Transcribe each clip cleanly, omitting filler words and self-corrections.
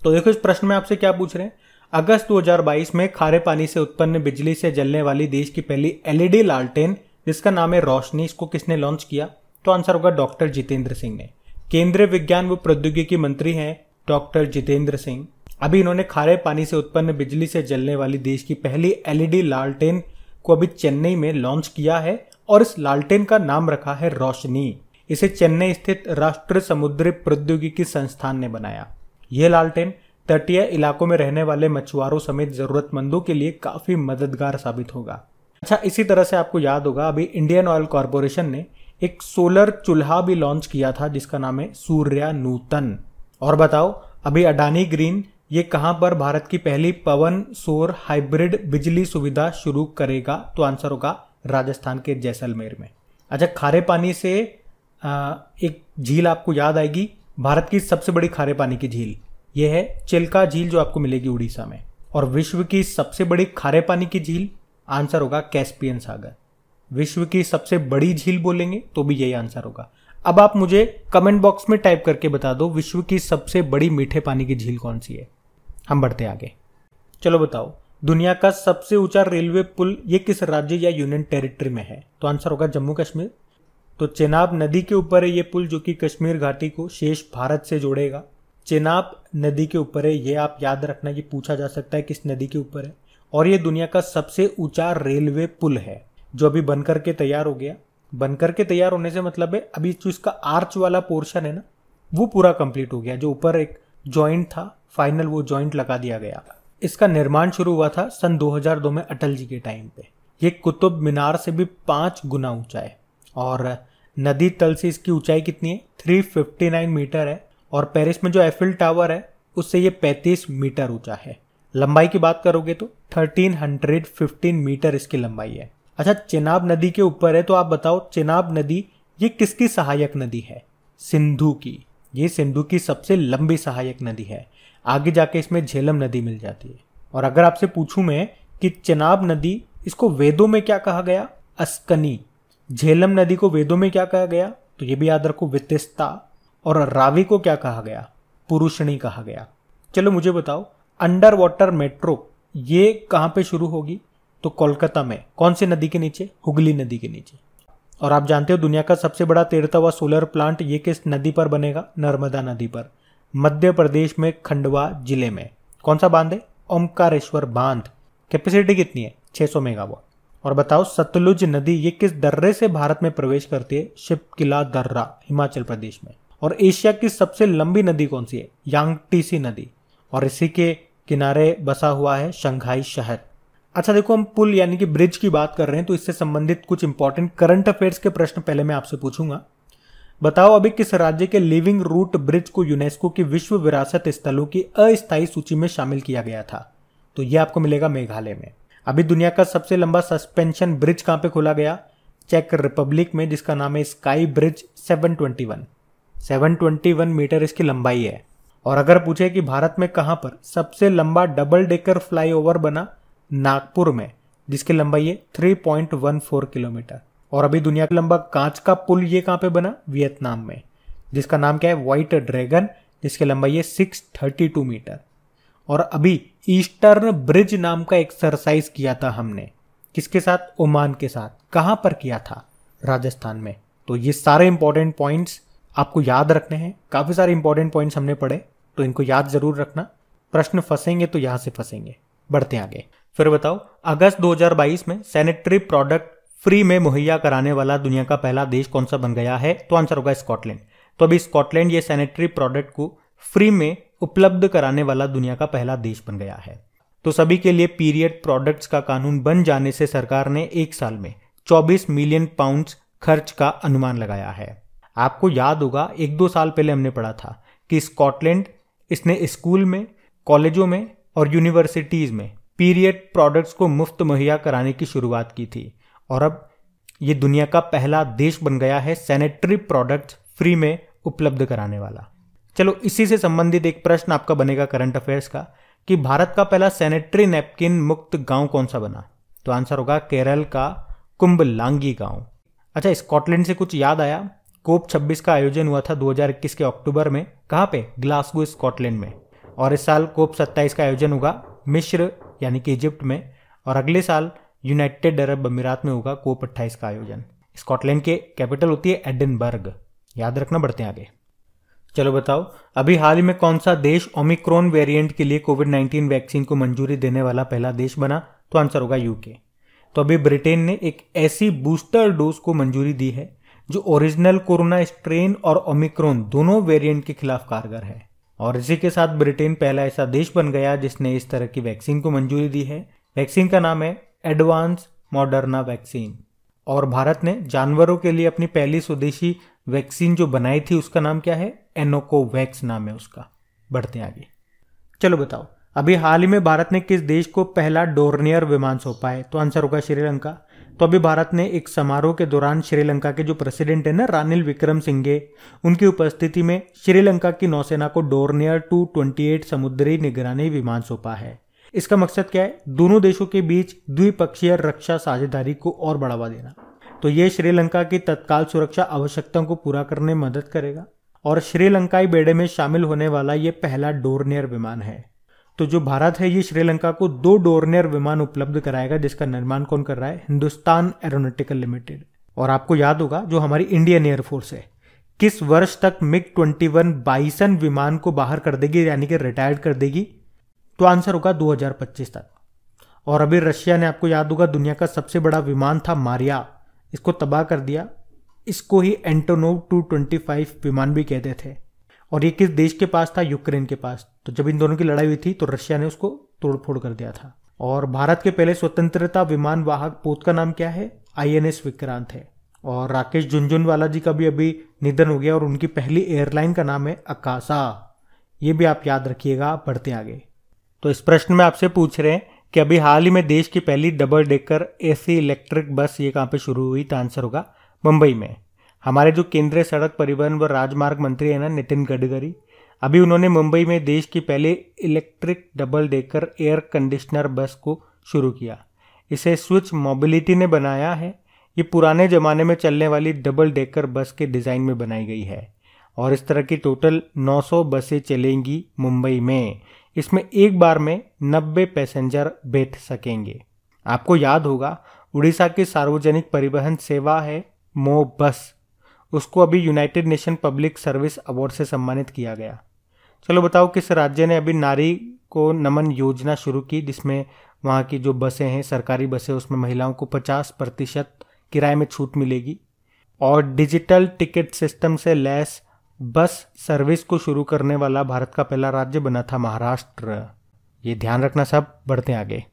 तो देखो इस प्रश्न में आपसे क्या पूछ रहे हैं, अगस्त 2022 में खारे पानी से उत्पन्न बिजली से जलने वाली देश की पहली एलईडी लालटेन जिसका नाम है रोशनी, इसको किसने लॉन्च किया? तो आंसर होगा डॉक्टर जितेंद्र सिंह ने। केंद्रीय विज्ञान व प्रौद्योगिकी मंत्री हैं डॉक्टर जितेंद्र सिंह। अभी इन्होंने खारे पानी से उत्पन्न बिजली से जलने वाली देश की पहली एलईडी लालटेन को अभी चेन्नई में लॉन्च किया है और इस लालटेन का नाम रखा है रोशनी। इसे चेन्नई स्थित राष्ट्रीय समुद्री प्रौद्योगिकी संस्थान ने बनाया। यह लालटेन तटीय इलाकों में रहने वाले मछुआरों समेत जरूरतमंदों के लिए काफी मददगार साबित होगा। अच्छा, इसी तरह से आपको याद होगा अभी इंडियन ऑयल कॉरपोरेशन ने एक सोलर चूल्हा भी लॉन्च किया था जिसका नाम है सूर्या नूतन। और बताओ अभी अडानी ग्रीन ये कहां पर भारत की पहली पवन सौर हाइब्रिड बिजली सुविधा शुरू करेगा? तो आंसर होगा राजस्थान के जैसलमेर में। अच्छा, खारे पानी से एक झील आपको याद आएगी, भारत की सबसे बड़ी खारे पानी की झील यह है चिल्का झील जो आपको मिलेगी उड़ीसा में। और विश्व की सबसे बड़ी खारे पानी की झील आंसर होगा कैस्पियन सागर। विश्व की सबसे बड़ी झील बोलेंगे तो भी यही आंसर होगा। अब आप मुझे कमेंट बॉक्स में टाइप करके बता दो विश्व की सबसे बड़ी मीठे पानी की झील कौन सी है। हम बढ़ते आगे। चलो बताओ दुनिया का सबसे ऊंचा रेलवे पुल ये किस राज्य या यूनियन टेरिटरी में है? तो आंसर होगा जम्मू कश्मीर। तो चेनाब नदी के ऊपर है ये पुल जो कि कश्मीर घाटी को शेष भारत से जोड़ेगा। चेनाब नदी के ऊपर है, ये आप याद रखना, ये पूछा जा सकता है किस नदी के ऊपर है। और ये दुनिया का सबसे ऊंचा रेलवे पुल है जो अभी बनकर के तैयार हो गया। बनकर के तैयार होने से मतलब है अभी जो इसका आर्च वाला पोर्शन है ना वो पूरा कंप्लीट हो गया। जो ऊपर एक जॉइंट था फाइनल वो जॉइंट लगा दिया गया। इसका निर्माण शुरू हुआ था सन 2002 में अटल जी के टाइम पे। ये कुतुब मीनार से भी 5 गुना ऊंचा है और नदी तल से इसकी ऊंचाई कितनी है? 359 मीटर है। और पेरिस में जो एफिल टावर है उससे ये 35 मीटर ऊंचा है। लंबाई की बात करोगे तो 1315 मीटर इसकी लंबाई है। अच्छा, चेनाब नदी के ऊपर है तो आप बताओ चेनाब नदी ये किसकी सहायक नदी है? सिंधु की। ये सिंधु की सबसे लंबी सहायक नदी है। आगे जाके इसमें झेलम नदी मिल जाती है। और अगर आपसे पूछूं मैं कि चेनाब नदी इसको वेदों में क्या कहा गया? अस्कनी। झेलम नदी को वेदों में क्या कहा गया? तो ये भी याद रखो वितिस्ता। और रावी को क्या कहा गया? पुरुषणी कहा गया। चलो मुझे बताओ अंडर वाटर मेट्रो ये कहां पे शुरू होगी? तो कोलकाता में। कौन सी नदी के नीचे? हुगली नदी के नीचे। और आप जानते हो दुनिया का सबसे बड़ा तैरता हुआ सोलर प्लांट ये किस नदी पर बनेगा? नर्मदा नदी पर, मध्य प्रदेश में खंडवा जिले में। कौन सा बांध है? ओमकारेश्वर बांध। कैपेसिटी कितनी है? 600 मेगावाट। और बताओ सतलुज नदी ये किस दर्रे से भारत में प्रवेश करती है? शिपकिला दर्रा, हिमाचल प्रदेश में। और एशिया की सबसे लंबी नदी कौन सी है? यांगटीसी नदी। और इसी के किनारे बसा हुआ है शंघाई शहर। अच्छा देखो, हम पुल यानी कि ब्रिज की बात कर रहे हैं तो इससे संबंधित कुछ इंपॉर्टेंट करंट अफेयर्स के प्रश्न पहले मैं आपसे पूछूंगा। बताओ अभी किस राज्य के लिविंग रूट ब्रिज को यूनेस्को की विश्व विरासत स्थलों की अस्थायी सूची में शामिल किया गया था? तो यह आपको मिलेगा मेघालय में। अभी दुनिया का सबसे लंबा सस्पेंशन ब्रिज कहां पे खोला गया? चेक रिपब्लिक में, जिसका नाम है स्काई ब्रिज 721 मीटर इसकी लंबाई है। और अगर पूछे कि भारत में कहां पर सबसे लंबा डबल डेकर फ्लाईओवर बना? नागपुर में, जिसकी लंबाई है 3.14 किलोमीटर। और अभी दुनिया का लंबा कांच का पुल ये कहां पे बना? वियतनाम में, जिसका नाम क्या है? व्हाइट ड्रैगन, जिसकी लंबाई है 632 मीटर। और अभी ईस्टर्न ब्रिज नाम का एक्सरसाइज किया था हमने, किसके साथ? ओमान के साथ। कहां पर किया था? राजस्थान में। तो ये सारे इंपॉर्टेंट पॉइंट्स आपको याद रखने हैं। काफी सारे इंपॉर्टेंट पॉइंट्स हमने पढ़े तो इनको याद जरूर रखना। प्रश्न फंसेंगे तो यहां से फंसेंगे। बढ़ते आगे। फिर बताओ अगस्त 2022 में सैनिटरी प्रोडक्ट फ्री में मुहैया कराने वाला दुनिया का पहला देश कौन सा बन गया है? तो आंसर होगा स्कॉटलैंड। तो अभी स्कॉटलैंड ये सैनिटरी प्रोडक्ट को फ्री में उपलब्ध कराने वाला दुनिया का पहला देश बन गया है। तो सभी के लिए पीरियड प्रोडक्ट्स का कानून बन जाने से सरकार ने एक साल में 24 मिलियन पाउंड्स खर्च का अनुमान लगाया है। आपको याद होगा 1-2 साल पहले हमने पढ़ा था कि स्कॉटलैंड इसने स्कूल में, कॉलेजों में और यूनिवर्सिटीज में पीरियड प्रोडक्ट्स को मुफ्त मुहैया कराने की शुरुआत की थी। और अब ये दुनिया का पहला देश बन गया है सैनिटरी प्रोडक्ट्स फ्री में उपलब्ध कराने वाला। चलो इसी से संबंधित एक प्रश्न आपका बनेगा करंट अफेयर्स का कि भारत का पहला सैनिटरी नैपकिन मुक्त गांव कौन सा बना? तो आंसर होगा केरल का कुंभलांगी गांव। अच्छा, स्कॉटलैंड से कुछ याद आया? कोप 26 का आयोजन हुआ था 2021 के अक्टूबर में। कहां पे? ग्लासगो, स्कॉटलैंड में। और इस साल कोप 27 का आयोजन होगा मिस्र यानी कि इजिप्ट में, और अगले साल यूनाइटेड अरब अमीरात में होगा कोप 28 का आयोजन। स्कॉटलैंड के कैपिटल होती है एडिनबर्ग, याद रखना। बढ़ते हैं आगे। चलो बताओ, अभी हाल ही में कौन सा देश ओमिक्रॉन वेरिएंट के लिए कोविड-19 वैक्सीन को मंजूरी देने वाला पहला देश बना? तो आंसर होगा यूके। तो अभी ब्रिटेन ने एक ऐसी बूस्टर डोज को मंजूरी दी है जो ओरिजिनल कोरोना स्ट्रेन और ओमिक्रॉन दोनों वेरिएंट के खिलाफ कारगर है, और इसी के साथ ब्रिटेन पहला ऐसा देश बन गया जिसने इस तरह की वैक्सीन को मंजूरी दी है। वैक्सीन का नाम है एडवांस मॉडर्ना वैक्सीन। और भारत ने जानवरों के लिए अपनी पहली स्वदेशी वैक्सीन जो बनाई थी उसका नाम क्या है? एनोकोवैक्स नाम है उसका। बढ़ते हैं आगे। चलो बताओ, अभी हाल ही में भारत ने किस देश को पहला डोर्नियर विमान सौंपा है? तो आंसर होगा श्रीलंका। तो अभी भारत ने एक समारोह के दौरान श्रीलंका के जो प्रेसिडेंट है ना, रानिल विक्रमसिंघे, उनकी उपस्थिति में श्रीलंका की नौसेना को डोर्नियर 228 समुद्री निगरानी विमान सौंपा है। इसका मकसद क्या है? दोनों देशों के बीच द्विपक्षीय रक्षा साझेदारी को और बढ़ावा देना। तो ये श्रीलंका की तत्काल सुरक्षा आवश्यकताओं को पूरा करने में मदद करेगा, और श्रीलंकाई बेड़े में शामिल होने वाला ये पहला डोर्नियर विमान है। तो जो भारत है ये श्रीलंका को 2 डोर्नियर विमान उपलब्ध कराएगा, जिसका निर्माण कौन कर रहा है? Hindustan aeronautical limited. और आपको याद होगा जो हमारी इंडियन एयरफोर्स है किस वर्ष तक मिग-21 बाइसन विमान को बाहर कर देगी, यानी कि रिटायर्ड कर देगी? तो आंसर होगा 2025 तक। और अभी रशिया ने, आपको याद होगा, दुनिया का सबसे बड़ा विमान था मारिया, इसको तबाह कर दिया। इसको ही एंटोनोव 225 विमान भी कहते थे। और ये किस देश के पास था? यूक्रेन के पास। तो जब इन दोनों की लड़ाई हुई थी तो रशिया ने उसको तोड़फोड़ कर दिया था। और भारत के पहले स्वतंत्रता विमान वाहक पोत का नाम क्या है? INS विक्रांत है। और राकेश झुनझुनवाला जी का भी अभी निधन हो गया, और उनकी पहली एयरलाइन का नाम है अकाशा। ये भी आप याद रखिएगा। बढ़ते आगे। तो इस प्रश्न में आपसे पूछ रहे हैं कि अभी हाल ही में देश की पहली double decker AC electric bus ये कहाँ पे शुरू हुई? तो आंसर होगा मुंबई में। हमारे जो केंद्रीय सड़क परिवहन व राजमार्ग मंत्री है ना, नितिन गडकरी, अभी उन्होंने मुंबई में देश की पहले electric double decker air conditioner बस को शुरू किया। इसे स्विच मोबिलिटी ने बनाया है। ये पुराने ज़माने में चलने वाली डबल डेकर बस के डिज़ाइन में बनाई गई है, और इस तरह की टोटल 900 बसें चलेंगी मुंबई में। इसमें एक बार में 90 पैसेंजर बैठ सकेंगे। आपको याद होगा उड़ीसा की सार्वजनिक परिवहन सेवा है मो बस, उसको अभी United nation public service award से सम्मानित किया गया। चलो बताओ, किस राज्य ने अभी नारी को नमन योजना शुरू की, जिसमें वहाँ की जो बसें हैं, सरकारी बसें, उसमें महिलाओं को 50% किराए में छूट मिलेगी। और डिजिटल टिकट सिस्टम से लैस बस सर्विस को शुरू करने वाला भारत का पहला राज्य बना था महाराष्ट्र। ये ध्यान रखना सब। बढ़ते आगे।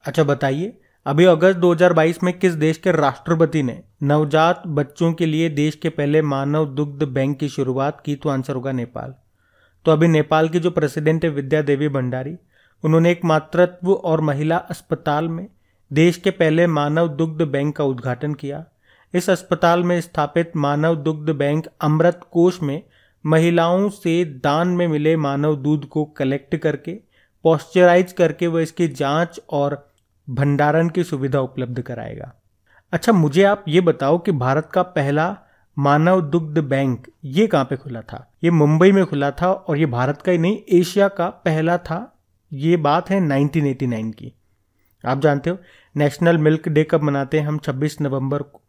अच्छा बताइए, अभी अगस्त 2022 में किस देश के राष्ट्रपति ने नवजात बच्चों के लिए देश के पहले मानव दुग्ध बैंक की शुरुआत की? तो आंसर होगा नेपाल। तो अभी नेपाल की जो प्रेसिडेंट है विद्या देवी भंडारी, उन्होंने एक मातृत्व और महिला अस्पताल में देश के पहले मानव दुग्ध बैंक का उद्घाटन किया। इस अस्पताल में स्थापित मानव दुग्ध बैंक अमृत कोष में महिलाओं से दान में मिले मानव दूध को कलेक्ट करके पॉस्चराइज करके वह इसकी जांच और भंडारण की सुविधा उपलब्ध कराएगा। अच्छा, मुझे आप ये बताओ कि भारत का पहला मानव दुग्ध बैंक ये कहाँ पे खुला था? ये मुंबई में खुला था, और ये भारत का ही नहीं, एशिया का पहला था। ये बात है 1989 की। आप जानते हो नेशनल मिल्क डे कब मनाते हैं हम? 26 नवंबर को।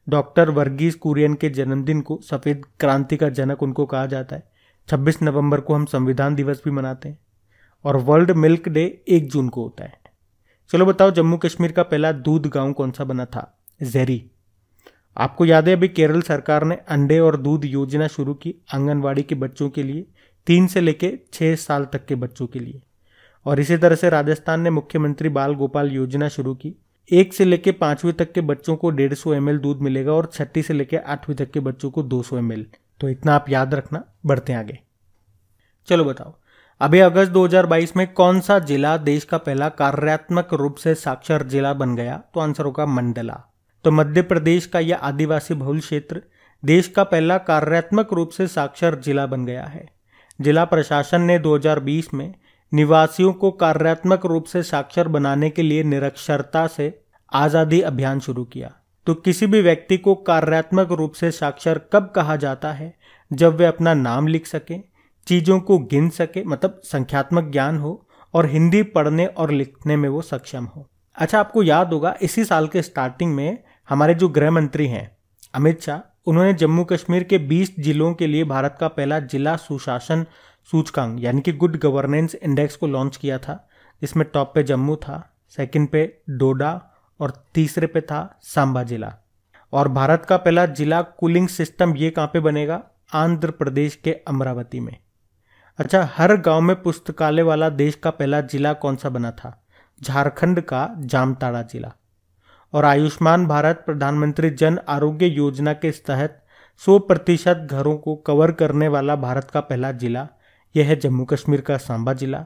डॉक्टर वर्गीस कुरियन के जन्मदिन को सफ़ेद क्रांति का जनक उनको कहा जाता है। 26 नवंबर को हम संविधान दिवस भी मनाते हैं, और वर्ल्ड मिल्क डे 1 जून को होता है। चलो बताओ, जम्मू कश्मीर का पहला दूध गांव कौन सा बना था? ज़ेरी। आपको याद है अभी केरल सरकार ने अंडे और दूध योजना शुरू की आंगनवाड़ी के बच्चों के लिए, 3 से लेके 6 साल तक के बच्चों के लिए। और इसी तरह से राजस्थान ने मुख्यमंत्री बाल गोपाल योजना शुरू की। 1 से लेके 5वीं तक के बच्चों को 150 ml दूध मिलेगा, और 6ठी से लेके 8वीं तक के बच्चों को 200 ml। तो इतना आप याद रखना। बढ़ते हैं आगे। चलो बताओ, अभी अगस्त 2022 में कौन सा जिला देश का पहला कार्यात्मक रूप से साक्षर जिला बन गया? तो आंसर होगा मंडला। तो मध्य प्रदेश का यह आदिवासी बहुल क्षेत्र देश का पहला कार्यात्मक रूप से साक्षर जिला बन गया है। जिला प्रशासन ने 2020 में निवासियों को कार्यात्मक रूप से साक्षर बनाने के लिए निरक्षरता से आज़ादी अभियान शुरू किया। तो किसी भी व्यक्ति को कार्यात्मक रूप से साक्षर कब कहा जाता है? जब वे अपना नाम लिख सकें, चीज़ों को गिन सके, मतलब संख्यात्मक ज्ञान हो, और हिंदी पढ़ने और लिखने में वो सक्षम हो। अच्छा, आपको याद होगा इसी साल के स्टार्टिंग में हमारे जो गृह मंत्री हैं अमित शाह, उन्होंने जम्मू कश्मीर के 20 जिलों के लिए भारत का पहला जिला सुशासन सूचकांक यानी कि गुड गवर्नेंस इंडेक्स को लॉन्च किया था, जिसमें टॉप पे जम्मू था, सेकंड पे डोडा और तीसरे पे था सांबा जिला। और भारत का पहला जिला कूलिंग सिस्टम ये कहाँ पे बनेगा? आंध्र प्रदेश के अमरावती में। अच्छा, हर गांव में पुस्तकालय वाला देश का पहला जिला कौन सा बना था? झारखंड का जामताड़ा जिला। और आयुष्मान भारत प्रधानमंत्री जन आरोग्य योजना के तहत 100% घरों को कवर करने वाला भारत का पहला जिला यह है जम्मू कश्मीर का सांबा जिला।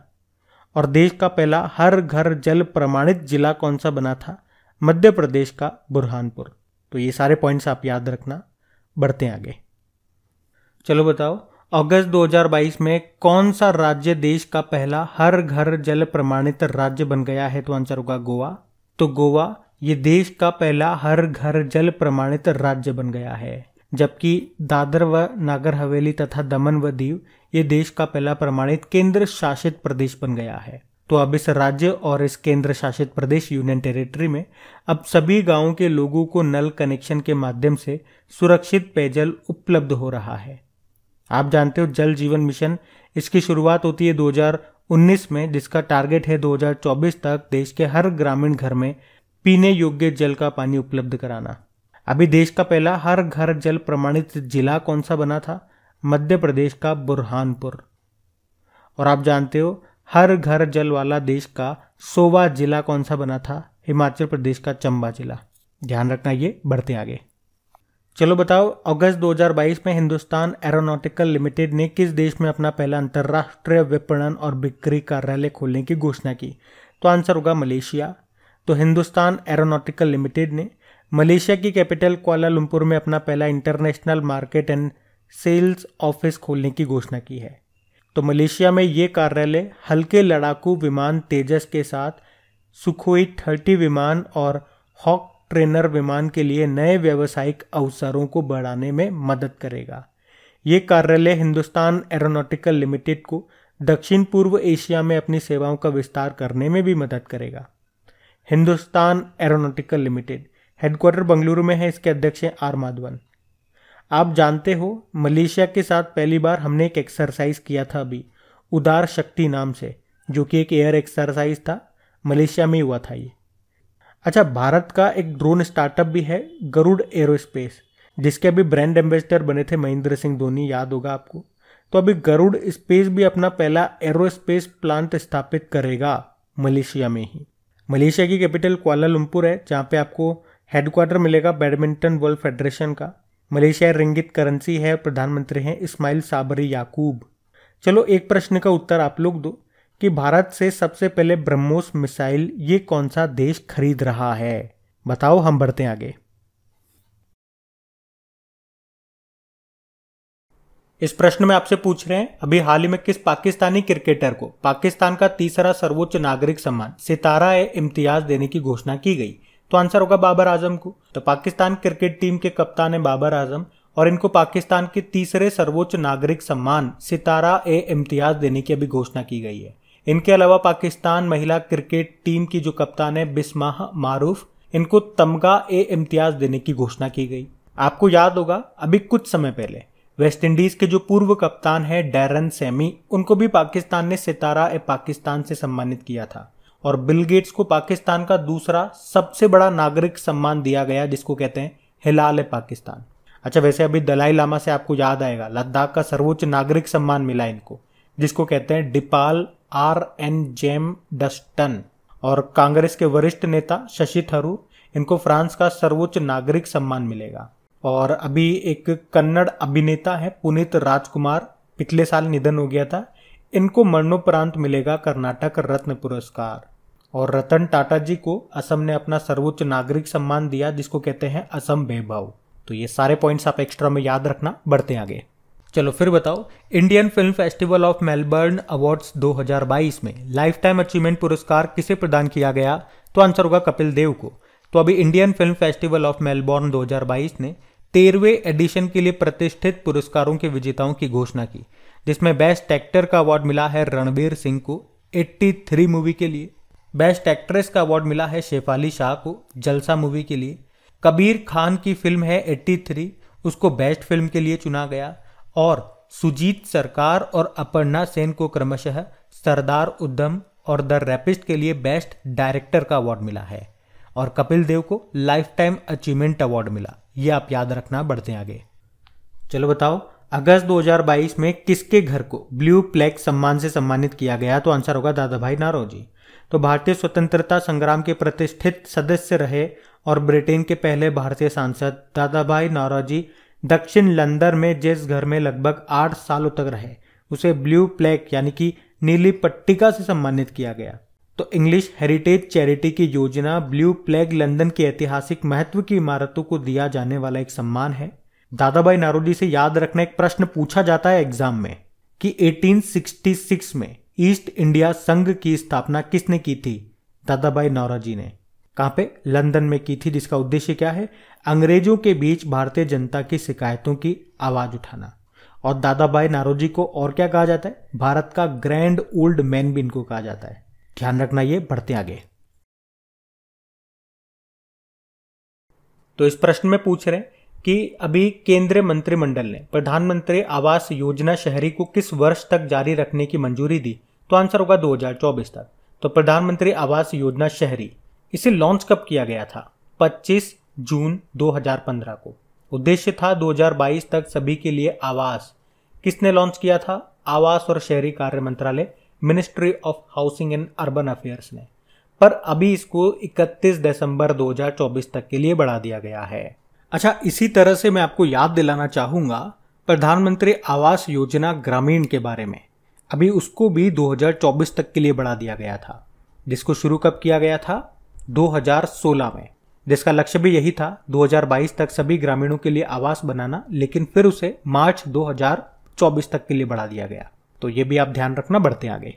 और देश का पहला हर घर जल प्रमाणित जिला कौन सा बना था? मध्य प्रदेश का बुरहानपुर। तो ये सारे पॉइंट्स आप याद रखना। बढ़ते हैं आगे। चलो बताओ, अगस्त 2022 में कौन सा राज्य देश का पहला हर घर जल प्रमाणित राज्य बन गया है? तो आंसर होगा गोवा। तो गोवा ये देश का पहला हर घर जल प्रमाणित राज्य बन गया है, जबकि दादर व नागर हवेली तथा दमन व दीव ये देश का पहला प्रमाणित केंद्र शासित प्रदेश बन गया है। तो अब इस राज्य और इस केंद्र शासित प्रदेश यूनियन टेरिटरी में अब सभी गांवों के लोगों को नल कनेक्शन के माध्यम से सुरक्षित पेयजल उपलब्ध हो रहा है। आप जानते हो जल जीवन मिशन, इसकी शुरुआत होती है 2019 में, जिसका टारगेट है 2024 तक देश के हर ग्रामीण घर में पीने योग्य जल का पानी उपलब्ध कराना। अभी देश का पहला हर घर जल प्रमाणित जिला कौन सा बना था? मध्य प्रदेश का बुरहानपुर। और आप जानते हो हर घर जल वाला देश का 100वां जिला कौन सा बना था? हिमाचल प्रदेश का चंबा जिला। ध्यान रखना ये। बढ़ते आगे। चलो बताओ, अगस्त 2022 में हिंदुस्तान एरोनॉटिकल लिमिटेड ने किस देश में अपना पहला अंतर्राष्ट्रीय विपणन और बिक्री कार्यालय खोलने की घोषणा की? तो आंसर होगा मलेशिया। तो हिंदुस्तान एरोनॉटिकल लिमिटेड ने मलेशिया की कैपिटल कुआलालंपुर में अपना पहला international market and sales office खोलने की घोषणा की है। तो मलेशिया में ये कार्यालय हल्के लड़ाकू विमान तेजस के साथ सुखोई 30 विमान और हॉक ट्रेनर विमान के लिए नए व्यावसायिक अवसरों को बढ़ाने में मदद करेगा। ये कार्यालय हिंदुस्तान एरोनॉटिकल लिमिटेड को दक्षिण पूर्व एशिया में अपनी सेवाओं का विस्तार करने में भी मदद करेगा। Hindustan aeronautical limited headquarter Bengaluru में है, इसके अध्यक्ष हैं आर माधवन। आप जानते हो मलेशिया के साथ पहली बार हमने एक एक्सरसाइज किया था अभी, उदार शक्ति नाम से, जो कि एक एयर एक्सरसाइज था, मलेशिया में हुआ था ये। अच्छा, भारत का एक ड्रोन स्टार्टअप भी है गरुड़ एरोस्पेस, जिसके अभी ब्रांड एम्बेसडर बने थे महेंद्र सिंह धोनी, याद होगा आपको। तो अभी गरुड़ स्पेस भी अपना पहला एरोस्पेस प्लांट स्थापित करेगा मलेशिया में ही। मलेशिया की कैपिटल कुआलालंपुर है, जहाँ पे आपको हेडक्वार्टर मिलेगा बैडमिंटन वर्ल्ड फेडरेशन का। मलेशिया रिंगिट करेंसी है, प्रधानमंत्री हैं इस्माइल साबरी याकूब। चलो एक प्रश्न का उत्तर आप लोग दो कि भारत से सबसे पहले ब्रह्मोस मिसाइल ये कौन सा देश खरीद रहा है? बताओ, हम बढ़ते हैं आगे। इस प्रश्न में आपसे पूछ रहे हैं अभी हाल ही में किस पाकिस्तानी क्रिकेटर को पाकिस्तान का तीसरा सर्वोच्च नागरिक सम्मान सितारा ए इम्तियाज देने की घोषणा की गई? तो आंसर होगा बाबर आजम को। तो पाकिस्तान क्रिकेट टीम के कप्तान है बाबर आजम और इनको पाकिस्तान के तीसरे सर्वोच्च नागरिक सम्मान सितारा ए इम्तियाज देने की अभी घोषणा की गई है। इनके अलावा पाकिस्तान महिला क्रिकेट टीम की जो कप्तान है बिस्माह मारूफ, इनको तमगा ए इम्तियाज देने की घोषणा की गई। आपको याद होगा अभी कुछ समय पहले वेस्ट इंडीज के जो पूर्व कप्तान है डैरन सैमी, उनको भी पाकिस्तान ने सितारा ए पाकिस्तान से सम्मानित किया था। और बिल गेट्स को पाकिस्तान का दूसरा सबसे बड़ा नागरिक सम्मान दिया गया, जिसको कहते हैं हिलाल ए पाकिस्तान। अच्छा, वैसे अभी दलाई लामा से आपको याद आएगा लद्दाख का सर्वोच्च नागरिक सम्मान मिला इनको, जिसको कहते हैं डिपाल RN जेम डस्टन। और कांग्रेस के वरिष्ठ नेता शशि थरूर, इनको फ्रांस का सर्वोच्च नागरिक सम्मान मिलेगा। और अभी एक कन्नड़ अभिनेता है पुनीत राजकुमार, पिछले साल निधन हो गया था, इनको मरणोपरांत मिलेगा कर्नाटक रत्न पुरस्कार। और रतन टाटा जी को असम ने अपना सर्वोच्च नागरिक सम्मान दिया, जिसको कहते हैं असम वैभव। तो ये सारे पॉइंट्स आप एक्स्ट्रा में याद रखना। बढ़ते आगे। चलो फिर बताओ, Indian film festival of Melbourne awards 2022 में लाइफ टाइम अचीवमेंट पुरस्कार किसे प्रदान किया गया? तो आंसर होगा कपिल देव को। तो अभी Indian film festival of Melbourne 2022 ने 13वें एडिशन के लिए प्रतिष्ठित पुरस्कारों के विजेताओं की घोषणा की, जिसमें बेस्ट एक्टर का अवार्ड मिला है रणवीर सिंह को 83 मूवी के लिए। बेस्ट एक्ट्रेस का अवार्ड मिला है शेफाली शाह को जलसा मूवी के लिए। कबीर खान की फिल्म है 83, उसको बेस्ट फिल्म के लिए चुना गया। और सुजीत सरकार और अपर्णा सेन को क्रमशः सरदार उधम और द रैपिस्ट के लिए बेस्ट डायरेक्टर का अवार्ड मिला है। और कपिल देव को लाइफ टाइम अचीवमेंट अवार्ड मिला। ये आप याद रखना, बढ़ते आगे। चलो बताओ, अगस्त 2022 में किसके घर को ब्लू प्लेग सम्मान से सम्मानित किया गया? तो आंसर होगा दादा भाई नौरोजी। तो भारतीय स्वतंत्रता संग्राम के प्रतिष्ठित सदस्य रहे और ब्रिटेन के पहले भारतीय सांसद दादा भाई नौरोजी दक्षिण लंदन में जिस घर में लगभग 8 सालों तक रहे, उसे ब्लू प्लेग यानी कि नीली पट्टिका से सम्मानित किया गया। तो इंग्लिश हेरिटेज चैरिटी की योजना ब्लू प्लेग लंदन की ऐतिहासिक महत्व की इमारतों को दिया जाने वाला एक सम्मान है। दादा भाई नौरोजी से याद रखना, एक प्रश्न पूछा जाता है एग्जाम में कि 1866 में ईस्ट इंडिया संघ की स्थापना किसने की थी? दादा भाई नौरोजी ने। कहां पे? लंदन में की थी, जिसका उद्देश्य क्या है? अंग्रेजों के बीच भारतीय जनता की शिकायतों की आवाज उठाना। और दादा भाई नौरोजी को और क्या कहा जाता है? भारत का ग्रैंड ओल्ड मैन भी इनको कहा जाता है। ध्यान रखना ये। बढ़ते आगे। तो इस प्रश्न में पूछ रहे हैं कि अभी केंद्रीय मंत्रिमंडल ने प्रधानमंत्री आवास योजना शहरी को किस वर्ष तक जारी रखने की मंजूरी दी? तो आंसर होगा 2024 तक। तो प्रधानमंत्री आवास योजना शहरी, इसे लॉन्च कब किया गया था? 25 जून 2015 को। उद्देश्य था 2022 तक सभी के लिए आवास। किसने लॉन्च किया था? आवास और शहरी कार्य मंत्रालय, ministry of housing and urban affairs ने। पर अभी इसको 31 दिसंबर 2024 तक के लिए बढ़ा दिया गया है। अच्छा, इसी तरह से मैं आपको याद दिलाना चाहूंगा प्रधानमंत्री आवास योजना ग्रामीण के बारे में। अभी उसको भी 2024 तक के लिए बढ़ा दिया गया था, जिसको शुरू कब किया गया था? 2016 में, जिसका लक्ष्य भी यही था 2022 तक सभी ग्रामीणों के लिए आवास बनाना, लेकिन फिर उसे मार्च 2024 तक के लिए बढ़ा दिया गया। तो ये भी आप ध्यान रखना। बढ़ते आगे।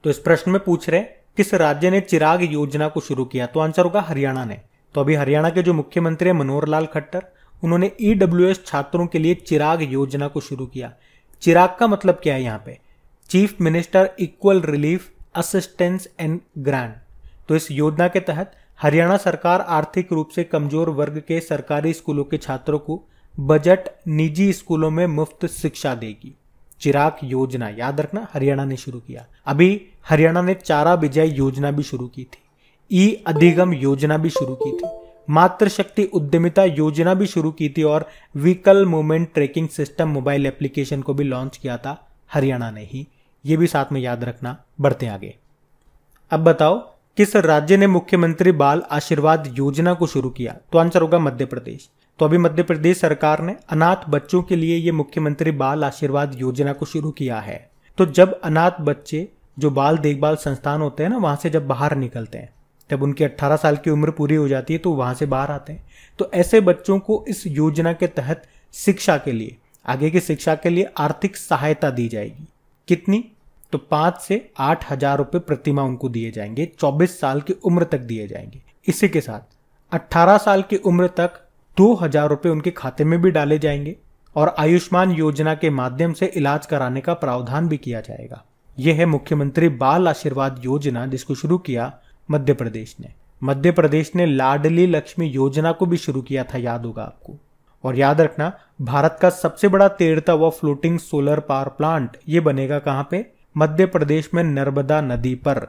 तो इस प्रश्न में पूछ रहे किस राज्य ने चिराग योजना को शुरू किया? तो आंसर होगा हरियाणा ने। तो अभी हरियाणा के जो मुख्यमंत्री हैं मनोहर लाल खट्टर, उन्होंने ईडब्ल्यूएस छात्रों के लिए चिराग योजना को शुरू किया। चिराग का मतलब क्या है यहाँ पे? Chief minister equal relief assistance and grant. तो इस योजना के तहत हरियाणा सरकार आर्थिक रूप से कमजोर वर्ग के सरकारी स्कूलों के छात्रों को बजट निजी स्कूलों में मुफ्त शिक्षा देगी। चिराग योजना याद रखना, हरियाणा ने शुरू किया। अभी हरियाणा ने चारा विजय योजना भी शुरू की थी, ई अधिगम योजना भी शुरू की थी, मातृशक्ति उद्यमिता योजना भी शुरू की थी और vehicle movement tracking system mobile application को भी लॉन्च किया था हरियाणा ने ही। ये भी साथ में याद रखना। बढ़ते आगे। अब बताओ किस राज्य ने मुख्यमंत्री बाल आशीर्वाद योजना को शुरू किया? तो आंसर होगा मध्य प्रदेश। तो अभी मध्य प्रदेश सरकार ने अनाथ बच्चों के लिए ये मुख्यमंत्री बाल आशीर्वाद योजना को शुरू किया है। तो जब अनाथ बच्चे जो बाल देखभाल संस्थान होते हैं ना, वहां से जब बाहर निकलते हैं, जब उनकी 18 साल की उम्र पूरी हो जाती है तो वहां से बाहर आते हैं, तो ऐसे बच्चों को इस योजना के तहत शिक्षा के लिए, आगे की शिक्षा के लिए आर्थिक सहायता दी जाएगी। कितनी? तो 5 से 8 हजार रुपए प्रतिमाह उनको दिए जाएंगे, 24 साल की उम्र तक दिए जाएंगे। इसी के साथ 18 साल की उम्र तक 2,000 रुपए उनके खाते में भी डाले जाएंगे और आयुष्मान योजना के माध्यम से इलाज कराने का प्रावधान भी किया जाएगा। यह है मुख्यमंत्री बाल आशीर्वाद योजना, जिसको शुरू किया मध्य प्रदेश ने। मध्य प्रदेश ने लाडली लक्ष्मी योजना को भी शुरू किया था, याद होगा आपको। और याद रखना, भारत का सबसे बड़ा तैरता हुआ फ्लोटिंग सोलर पावर प्लांट ये बनेगा कहां पे? मध्य प्रदेश में नर्मदा नदी पर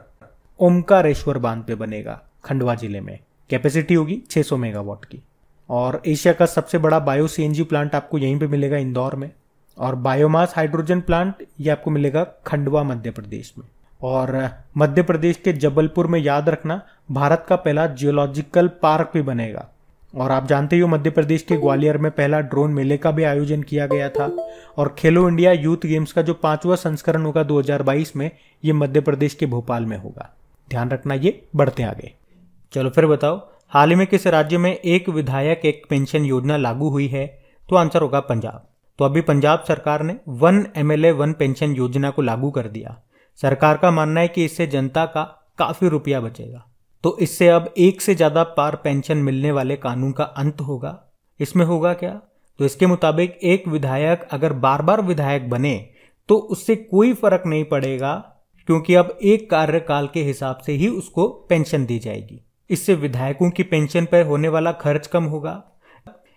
ओमकारेश्वर बांध पे बनेगा, खंडवा जिले में। कैपेसिटी होगी 600 मेगावाट की। और एशिया का सबसे बड़ा बायो सीएनजी प्लांट आपको यहीं पे मिलेगा, इंदौर में। और बायोमास हाइड्रोजन प्लांट ये आपको मिलेगा खंडवा मध्य प्रदेश में। और मध्य प्रदेश के जबलपुर में याद रखना, भारत का पहला जियोलॉजिकल पार्क भी बनेगा। और आप जानते ही हो मध्य प्रदेश के ग्वालियर में पहला ड्रोन मेले का भी आयोजन किया गया था। और खेलो इंडिया यूथ गेम्स का जो 5वां संस्करण होगा 2022 में, ये मध्य प्रदेश के भोपाल में होगा। ध्यान रखना ये। बढ़ते आगे। चलो फिर बताओ, हाल ही में किस राज्य में एक विधायक एक पेंशन योजना लागू हुई है? तो आंसर होगा पंजाब। तो अभी पंजाब सरकार ने 1 MLA 1 पेंशन योजना को लागू कर दिया। सरकार का मानना है कि इससे जनता का काफी रुपया बचेगा। तो इससे अब एक से ज्यादा पार पेंशन मिलने वाले कानून का अंत होगा। इसमें होगा क्या? तो इसके मुताबिक एक विधायक अगर बार बार विधायक बने तो उससे कोई फर्क नहीं पड़ेगा, क्योंकि अब एक कार्यकाल के हिसाब से ही उसको पेंशन दी जाएगी। इससे विधायकों की पेंशन पर होने वाला खर्च कम होगा।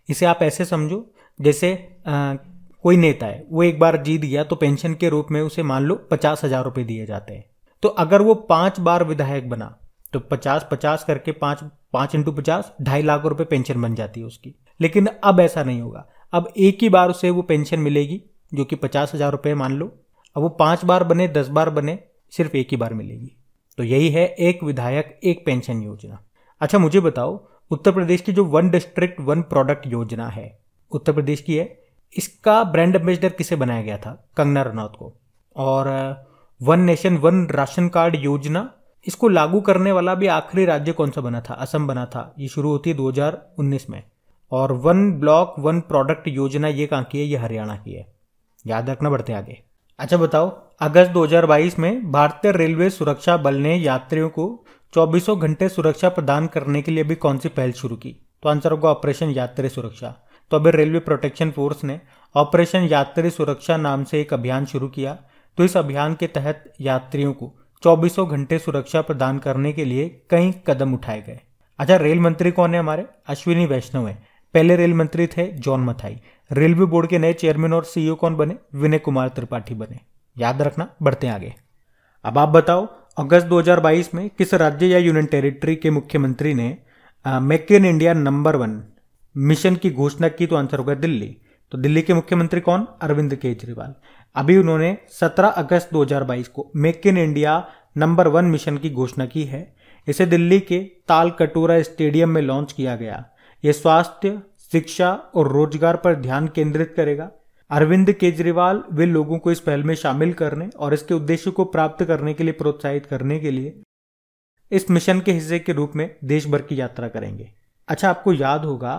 इसे आप ऐसे समझो, जैसे कोई नेता है, वो एक बार जीत गया तो पेंशन के रूप में उसे मान लो 50,000 रुपये दिए जाते हैं। तो अगर वो 5 बार विधायक बना तो 50-50 करके 5 इंटू 50 2.5 लाख रुपए पेंशन बन जाती है उसकी। लेकिन अब ऐसा नहीं होगा, अब एक ही बार उसे वो पेंशन मिलेगी जो कि 50,000 रुपये मान लो। अब वो 5 बार बने 10 बार बने, सिर्फ एक ही बार मिलेगी। तो यही है एक विधायक एक पेंशन योजना। अच्छा मुझे बताओ, उत्तर प्रदेश की जो 1 डिस्ट्रिक्ट 1 प्रोडक्ट योजना है, उत्तर प्रदेश की है, इसका ब्रांड एम्बेसडर किसे बनाया गया था? कंगना रनौत को। और 1 नेशन 1 राशन कार्ड योजना, इसको लागू करने वाला भी आखिरी राज्य कौन सा बना था? असम बना था। ये शुरू होती है 2019 में। और 1 ब्लॉक 1 प्रोडक्ट योजना ये कहाँ की है? ये हरियाणा की है। याद रखना, बढ़ते आगे। अच्छा बताओ, अगस्त 2022 में भारतीय रेलवे सुरक्षा बल ने यात्रियों को 24 घंटे सुरक्षा प्रदान करने के लिए भी कौन सी पहल शुरू की? तो आंसर होगा ऑपरेशन यात्री सुरक्षा। तो अभी रेलवे प्रोटेक्शन फोर्स ने ऑपरेशन यात्री सुरक्षा नाम से एक अभियान शुरू किया। तो इस अभियान के तहत यात्रियों को 24 घंटे सुरक्षा प्रदान करने के लिए कई कदम उठाए गए। अच्छा, रेल मंत्री कौन है हमारे? अश्विनी वैष्णव है। पहले रेल मंत्री थे जॉन मथाई। रेलवे बोर्ड के नए चेयरमैन और सीईओ कौन बने? विनय कुमार त्रिपाठी बने। याद रखना, बढ़ते आगे। अब आप बताओ, अगस्त 2022 में किस राज्य या यूनियन टेरिटरी के मुख्यमंत्री ने make in India number 1 mission की घोषणा की? तो आंसर होगा दिल्ली। तो दिल्ली के मुख्यमंत्री कौन? अरविंद केजरीवाल। अभी उन्होंने 17 अगस्त 2022 को make in India number 1 mission की घोषणा की है। इसे दिल्ली के तालकटोरा स्टेडियम में लॉन्च किया गया। यह स्वास्थ्य, शिक्षा और रोजगार पर ध्यान केंद्रित करेगा। अरविंद केजरीवाल वे लोगों को इस पहल में शामिल करने और इसके उद्देश्य को प्राप्त करने के लिए प्रोत्साहित करने के लिए इस मिशन के हिस्से के रूप में देश भर की यात्रा करेंगे। अच्छा, आपको याद होगा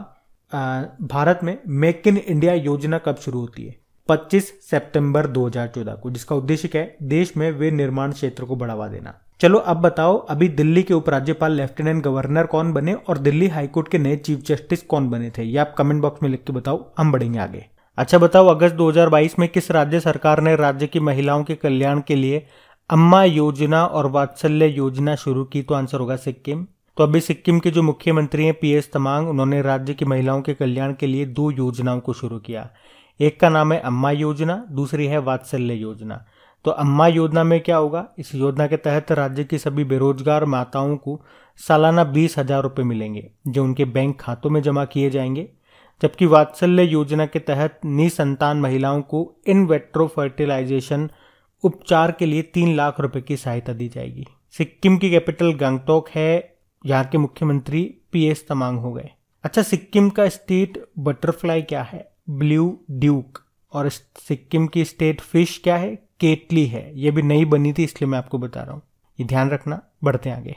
भारत में मेक इन इंडिया योजना कब शुरू होती है? 25 सितंबर 2014 को, जिसका उद्देश्य क्या है? देश में वे निर्माण क्षेत्र को बढ़ावा देना। चलो अब बताओ, अभी दिल्ली के उपराज्यपाल लेफ्टिनेंट गवर्नर कौन बने और दिल्ली हाईकोर्ट के नए चीफ जस्टिस कौन बने थे? ये आप कमेंट बॉक्स में लिख के बताओ, हम बढ़ेंगे आगे। अच्छा बताओ, अगस्त 2022 में किस राज्य सरकार ने राज्य की महिलाओं के कल्याण के लिए अम्मा योजना और वात्सल्य योजना शुरू की? तो आंसर होगा सिक्किम। तो अभी सिक्किम के जो मुख्यमंत्री हैं PS तमांग, उन्होंने राज्य की महिलाओं के कल्याण के लिए 2 योजनाओं को शुरू किया। एक का नाम है अम्मा योजना, दूसरी है वात्सल्य योजना। तो अम्मा योजना में क्या होगा? इस योजना के तहत राज्य की सभी बेरोजगार माताओं को सालाना 20,000 रुपये मिलेंगे जो उनके बैंक खातों में जमा किए जाएंगे। जबकि वात्सल्य योजना के तहत निसंतान महिलाओं को इन वेट्रो फर्टिलाइजेशन उपचार के लिए 3 लाख रुपए की सहायता दी जाएगी। सिक्किम की कैपिटल गंगटोक है, यहाँ के मुख्यमंत्री PS तमांग हो गए। अच्छा, सिक्किम का स्टेट बटरफ्लाई क्या है? Blue Duke. और सिक्किम की स्टेट फिश क्या है? केटली है। ये भी नई बनी थी, इसलिए मैं आपको बता रहा हूँ, ये ध्यान रखना। बढ़ते आगे।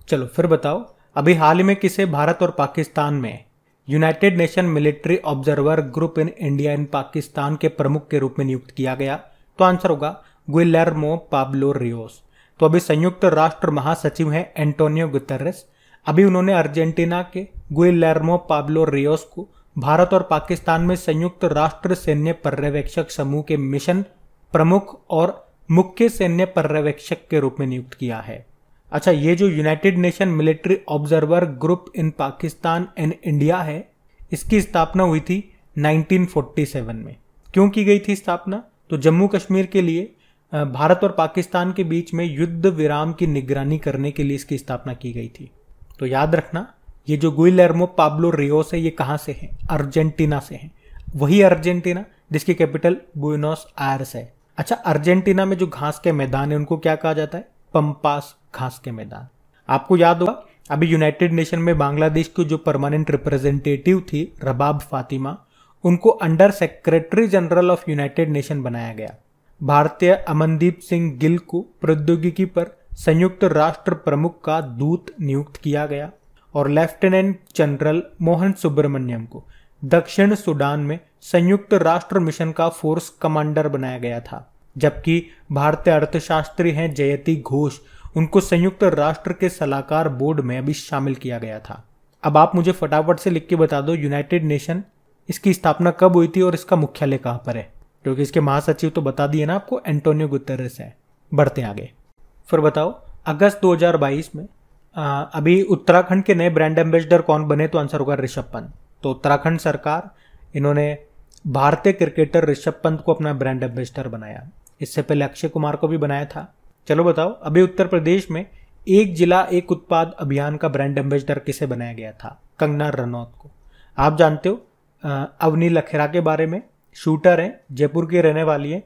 चलो फिर बताओ, अभी हाल ही में किसे भारत और पाकिस्तान में United nation military observer group in India in Pakistan के प्रमुख के रूप में नियुक्त किया गया? तो आंसर होगा गुइलेर्मो पाब्लो रियोस। तो अभी संयुक्त राष्ट्र महासचिव हैं एंटोनियो गुतेरेस। अभी उन्होंने अर्जेंटीना के गुइलेर्मो पाब्लो रियोस को भारत और पाकिस्तान में संयुक्त राष्ट्र सैन्य पर्यवेक्षक समूह के मिशन प्रमुख और मुख्य सैन्य पर्यवेक्षक के रूप में नियुक्त किया है। अच्छा, ये जो United nation military observer group in Pakistan and India है, इसकी स्थापना हुई थी 1947 में। क्यों की गई थी स्थापना? तो जम्मू कश्मीर के लिए भारत और पाकिस्तान के बीच में युद्ध विराम की निगरानी करने के लिए इसकी स्थापना की गई थी। तो याद रखना, ये जो गुइलेर्मो पाब्लो रियोस है, ये कहाँ से है? अर्जेंटीना से है। वही अर्जेंटीना जिसकी कैपिटल बुएनोस आयर्स है। अच्छा, अर्जेंटीना में जो घास के मैदान है उनको क्या कहा जाता है? पंपास घास के मैदान। आपको याद होगा, अभी यूनाइटेड नेशन में बांग्लादेश की जो परमानेंट रिप्रेजेंटेटिव थी रबाब फातिमा, उनको under secretary general of United nation बनाया गया। भारतीय अमनदीप सिंह गिल को प्रौद्योगिकी पर संयुक्त राष्ट्र प्रमुख का दूत नियुक्त किया गया और लेफ्टिनेंट जनरल मोहन सुब्रमण्यम को दक्षिण सूडान में संयुक्त राष्ट्र मिशन का फोर्स कमांडर बनाया गया था। जबकि भारतीय अर्थशास्त्री हैं जयति घोष, उनको संयुक्त राष्ट्र के सलाहकार बोर्ड में अभी शामिल किया गया था। अब आप मुझे फटाफट से लिख के बता दो यूनाइटेड नेशन इसकी स्थापना कब हुई थी और इसका मुख्यालय कहाँ पर है, क्योंकि इसके महासचिव तो बता दिए ना आपको, एंटोनियो गुतेरेस है। बढ़ते आगे, फिर बताओ अगस्त 2022 में अभी उत्तराखंड के नए ब्रांड एम्बेसडर कौन बने, तो आंसर होगा ऋषभ पंत। तो उत्तराखंड सरकार, इन्होंने भारतीय क्रिकेटर ऋषभ पंत को अपना ब्रांड एम्बेसडर बनाया। इससे पहले अक्षय कुमार को भी बनाया था। चलो बताओ, अभी उत्तर प्रदेश में एक जिला एक उत्पाद अभियान का ब्रांड एम्बेसडर किसे बनाया गया था, कंगना रनौत को। आप जानते हो अवनी लखेरा के बारे में, शूटर है, जयपुर की रहने वाली है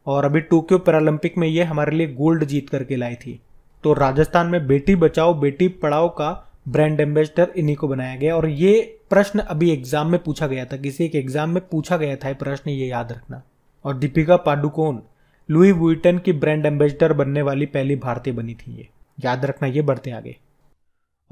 और अभी टोक्यो पैरालंपिक में ये हमारे लिए गोल्ड जीत करके लाई थी। तो राजस्थान में बेटी बचाओ बेटी पढ़ाओ का ब्रांड एम्बेसडर इन्हीं को बनाया गया। और ये प्रश्न अभी एग्जाम में पूछा गया था, किसी एक एग्जाम में पूछा गया था ये प्रश्न, ये याद रखना। और दीपिका पादुकोण लुई वुइटन की ब्रांड एम्बेसडर बनने वाली पहली भारतीय बनी थी, ये याद रखना। ये बढ़ते आगे,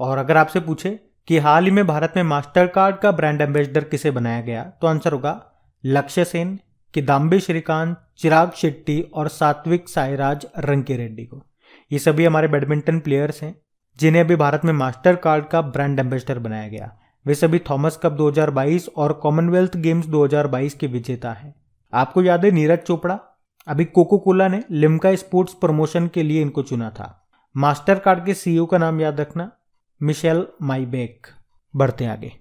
और अगर आपसे पूछे कि हाल ही में भारत में मास्टर कार्ड का ब्रांड एम्बेसडर किसे बनाया गया, तो आंसर होगा लक्ष्य सेन, किदाम्बी श्रीकांत, चिराग शेट्टी और सात्विक साईराज रंकीरेड्डी को। ये सभी हमारे बैडमिंटन प्लेयर्स हैं जिन्हें अभी भारत में मास्टर कार्ड का ब्रांड एम्बेसडर बनाया गया। वे सभी थॉमस कप 2022 और कॉमनवेल्थ गेम्स 2022 के विजेता हैं। आपको याद है नीरज चोपड़ा, अभी कोको कोला ने लिम्का स्पोर्ट्स प्रमोशन के लिए इनको चुना था। मास्टर कार्ड के सीईओ का नाम याद रखना, मिशेल माइबेक। बढ़ते आगे,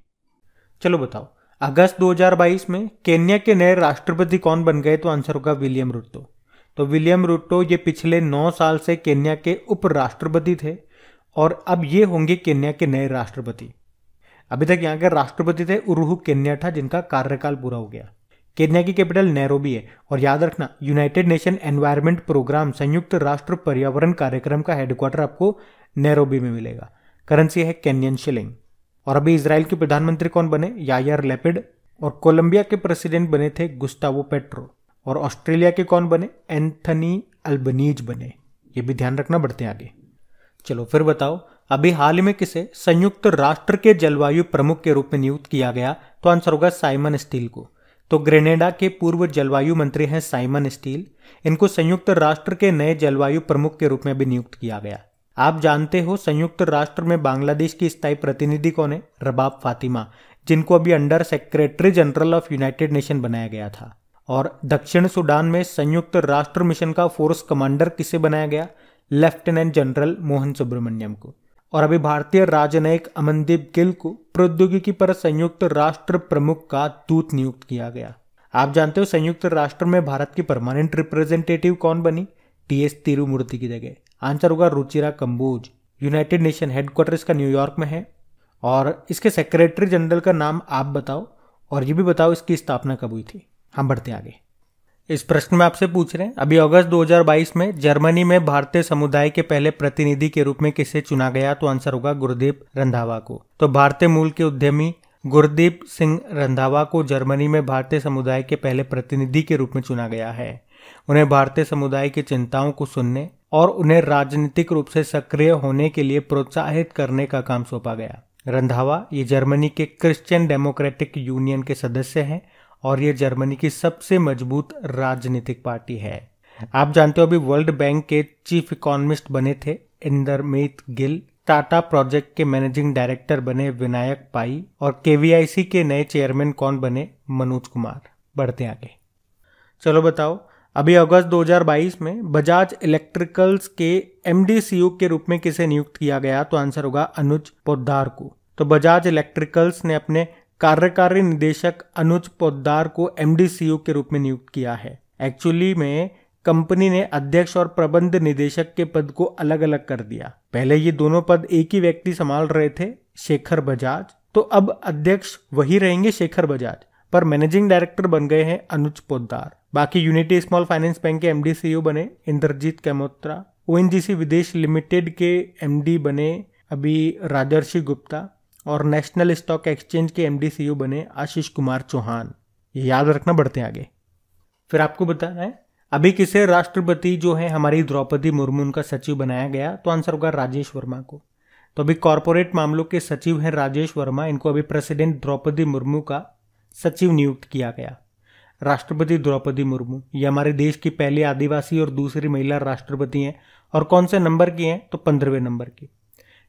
चलो बताओ अगस्त 2022 में केन्या के नए राष्ट्रपति कौन बन गए, तो आंसर होगा विलियम रूटो। तो विलियम रूटो ये पिछले 9 साल से केन्या के उपराष्ट्रपति थे और अब ये होंगे केन्या के नए राष्ट्रपति। अभी तक यहाँ के राष्ट्रपति थे उरुहु केन्याटा, जिनका कार्यकाल पूरा हो गया। केन्या की कैपिटल नैरोबी है और याद रखना यूनाइटेड नेशन एनवायरनमेंट प्रोग्राम, संयुक्त राष्ट्र पर्यावरण कार्यक्रम का हेडक्वार्टर आपको नैरोबी में मिलेगा। करेंसी है केन्यन शिलिंग। और अभी इजराइल के प्रधानमंत्री कौन बने, यायर लैपिड। और कोलंबिया के प्रेसिडेंट बने थे गुस्टावो पेट्रो। और ऑस्ट्रेलिया के कौन बने, एंथनी अल्बनीज बने। ये भी ध्यान रखना। बढ़ते आगे, चलो फिर बताओ अभी हाल ही में किसे संयुक्त राष्ट्र के जलवायु प्रमुख के रूप में नियुक्त किया गया, तो आंसर होगा साइमन स्टील को। तो ग्रेनेडा के पूर्व जलवायु मंत्री हैं साइमन स्टील। इनको संयुक्त राष्ट्र के नए जलवायु प्रमुख के रूप में भी नियुक्त किया गया। आप जानते हो संयुक्त राष्ट्र में बांग्लादेश की स्थायी प्रतिनिधि कौन है, रबाब फातिमा, जिनको अभी under secretary general of United nation बनाया गया था। और दक्षिण सूडान में संयुक्त राष्ट्र मिशन का फोर्स कमांडर किसे बनाया गया, लेफ्टिनेंट जनरल मोहन सुब्रमण्यम को। और अभी भारतीय राजनयिक अमनदीप गिल को प्रौद्योगिकी पर संयुक्त राष्ट्र प्रमुख का दूत नियुक्त किया गया। आप जानते हो संयुक्त राष्ट्र में भारत की परमानेंट रिप्रेजेंटेटिव कौन बनी, टीएस तिरुमूर्ति की जगह। आंसर होगा Ruchira Kamboj. United Nation headquarter इसका न्यूयॉर्क में है। और इसके सेक्रेटरी जनरल का नाम आप बताओ और ये भी बताओ इसकी स्थापना कब हुई थी। हम बढ़ते आगे, इस प्रश्न में आपसे पूछ रहे हैं अभी अगस्त 2022 में जर्मनी में भारतीय समुदाय के पहले प्रतिनिधि के रूप में किसे चुना गया, तो आंसर होगा गुरदीप रंधावा को। तो भारतीय मूल के उद्यमी गुरदीप सिंह रंधावा को जर्मनी में भारतीय समुदाय के पहले प्रतिनिधि के रूप में चुना गया है। उन्हें भारतीय समुदाय की चिंताओं को सुनने और उन्हें राजनीतिक रूप से सक्रिय होने के लिए प्रोत्साहित करने का काम सौंपा गया। रंधावा ये जर्मनी के क्रिश्चियन डेमोक्रेटिक यूनियन के सदस्य हैं और ये जर्मनी की सबसे मजबूत राजनीतिक पार्टी है। आप जानते हो अभी वर्ल्ड बैंक के चीफ इकोनॉमिस्ट बने थे इंदरमीत गिल, टाटा प्रोजेक्ट के मैनेजिंग डायरेक्टर बने विनायक पाई और केवीआईसी के नए चेयरमैन कौन बने, मनोज कुमार। बढ़ते आगे, चलो बताओ अभी अगस्त 2022 में बजाज इलेक्ट्रिकल्स के एमडी सीईओ के रूप में किसे नियुक्त किया गया, तो आंसर होगा अनुज पोद्दार को। तो बजाज इलेक्ट्रिकल्स ने अपने कार्यकारी निदेशक अनुज पोद्दार को एमडी सीईओ के रूप में नियुक्त किया है। एक्चुअली में कंपनी ने अध्यक्ष और प्रबंध निदेशक के पद को अलग अलग कर दिया। पहले ये दोनों पद एक ही व्यक्ति संभाल रहे थे, शेखर बजाज, तो अब अध्यक्ष वही रहेंगे शेखर बजाज, पर मैनेजिंग डायरेक्टर बन गए हैं अनुज पोद्दार। बाकी यूनिटी स्मॉल फाइनेंस बैंक के एमडी सीईओ बने इंद्रजीत कैमोत्रा, ओएनजीसी विदेश लिमिटेड के एमडी बने अभी राजर्षि गुप्ता और नेशनल स्टॉक एक्सचेंज के एमडी सीईओ बने आशीष कुमार चौहान। ये याद रखना। बढ़ते आगे, फिर आपको बताना है अभी किसे राष्ट्रपति जो है हमारी द्रौपदी मुर्मू उनका सचिव बनाया गया, तो आंसर होगा राजेश वर्मा को। तो अभी कॉरपोरेट मामलों के सचिव हैं राजेश वर्मा, इनको अभी प्रेसिडेंट द्रौपदी मुर्मू का सचिव नियुक्त किया गया। राष्ट्रपति द्रौपदी मुर्मू ये हमारे देश की पहली आदिवासी और दूसरी महिला राष्ट्रपति हैं और कौन से नंबर की हैं, तो 15वें नंबर की।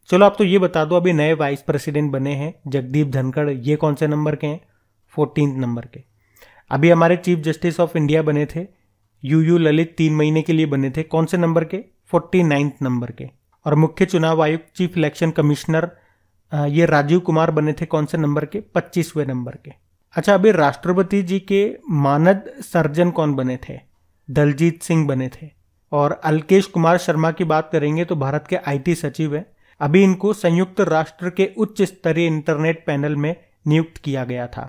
चलो आप तो ये बता दो, अभी नए वाइस प्रेसिडेंट बने हैं जगदीप धनखड़, ये कौन से नंबर के हैं, 14 नंबर के। अभी हमारे चीफ जस्टिस ऑफ इंडिया बने थे यू ललित, 3 महीने के लिए बने थे, कौन से नंबर के, 49 नंबर के। और मुख्य चुनाव आयुक्त चीफ इलेक्शन कमिश्नर ये राजीव कुमार बने थे, कौन से नंबर के, 25वें नंबर के। अच्छा, अभी राष्ट्रपति जी के मानद सर्जन कौन बने थे, दलजीत सिंह बने थे। और अलकेश कुमार शर्मा की बात करेंगे तो भारत के आईटी सचिव हैं, अभी इनको संयुक्त राष्ट्र के उच्च स्तरीय इंटरनेट पैनल में नियुक्त किया गया था।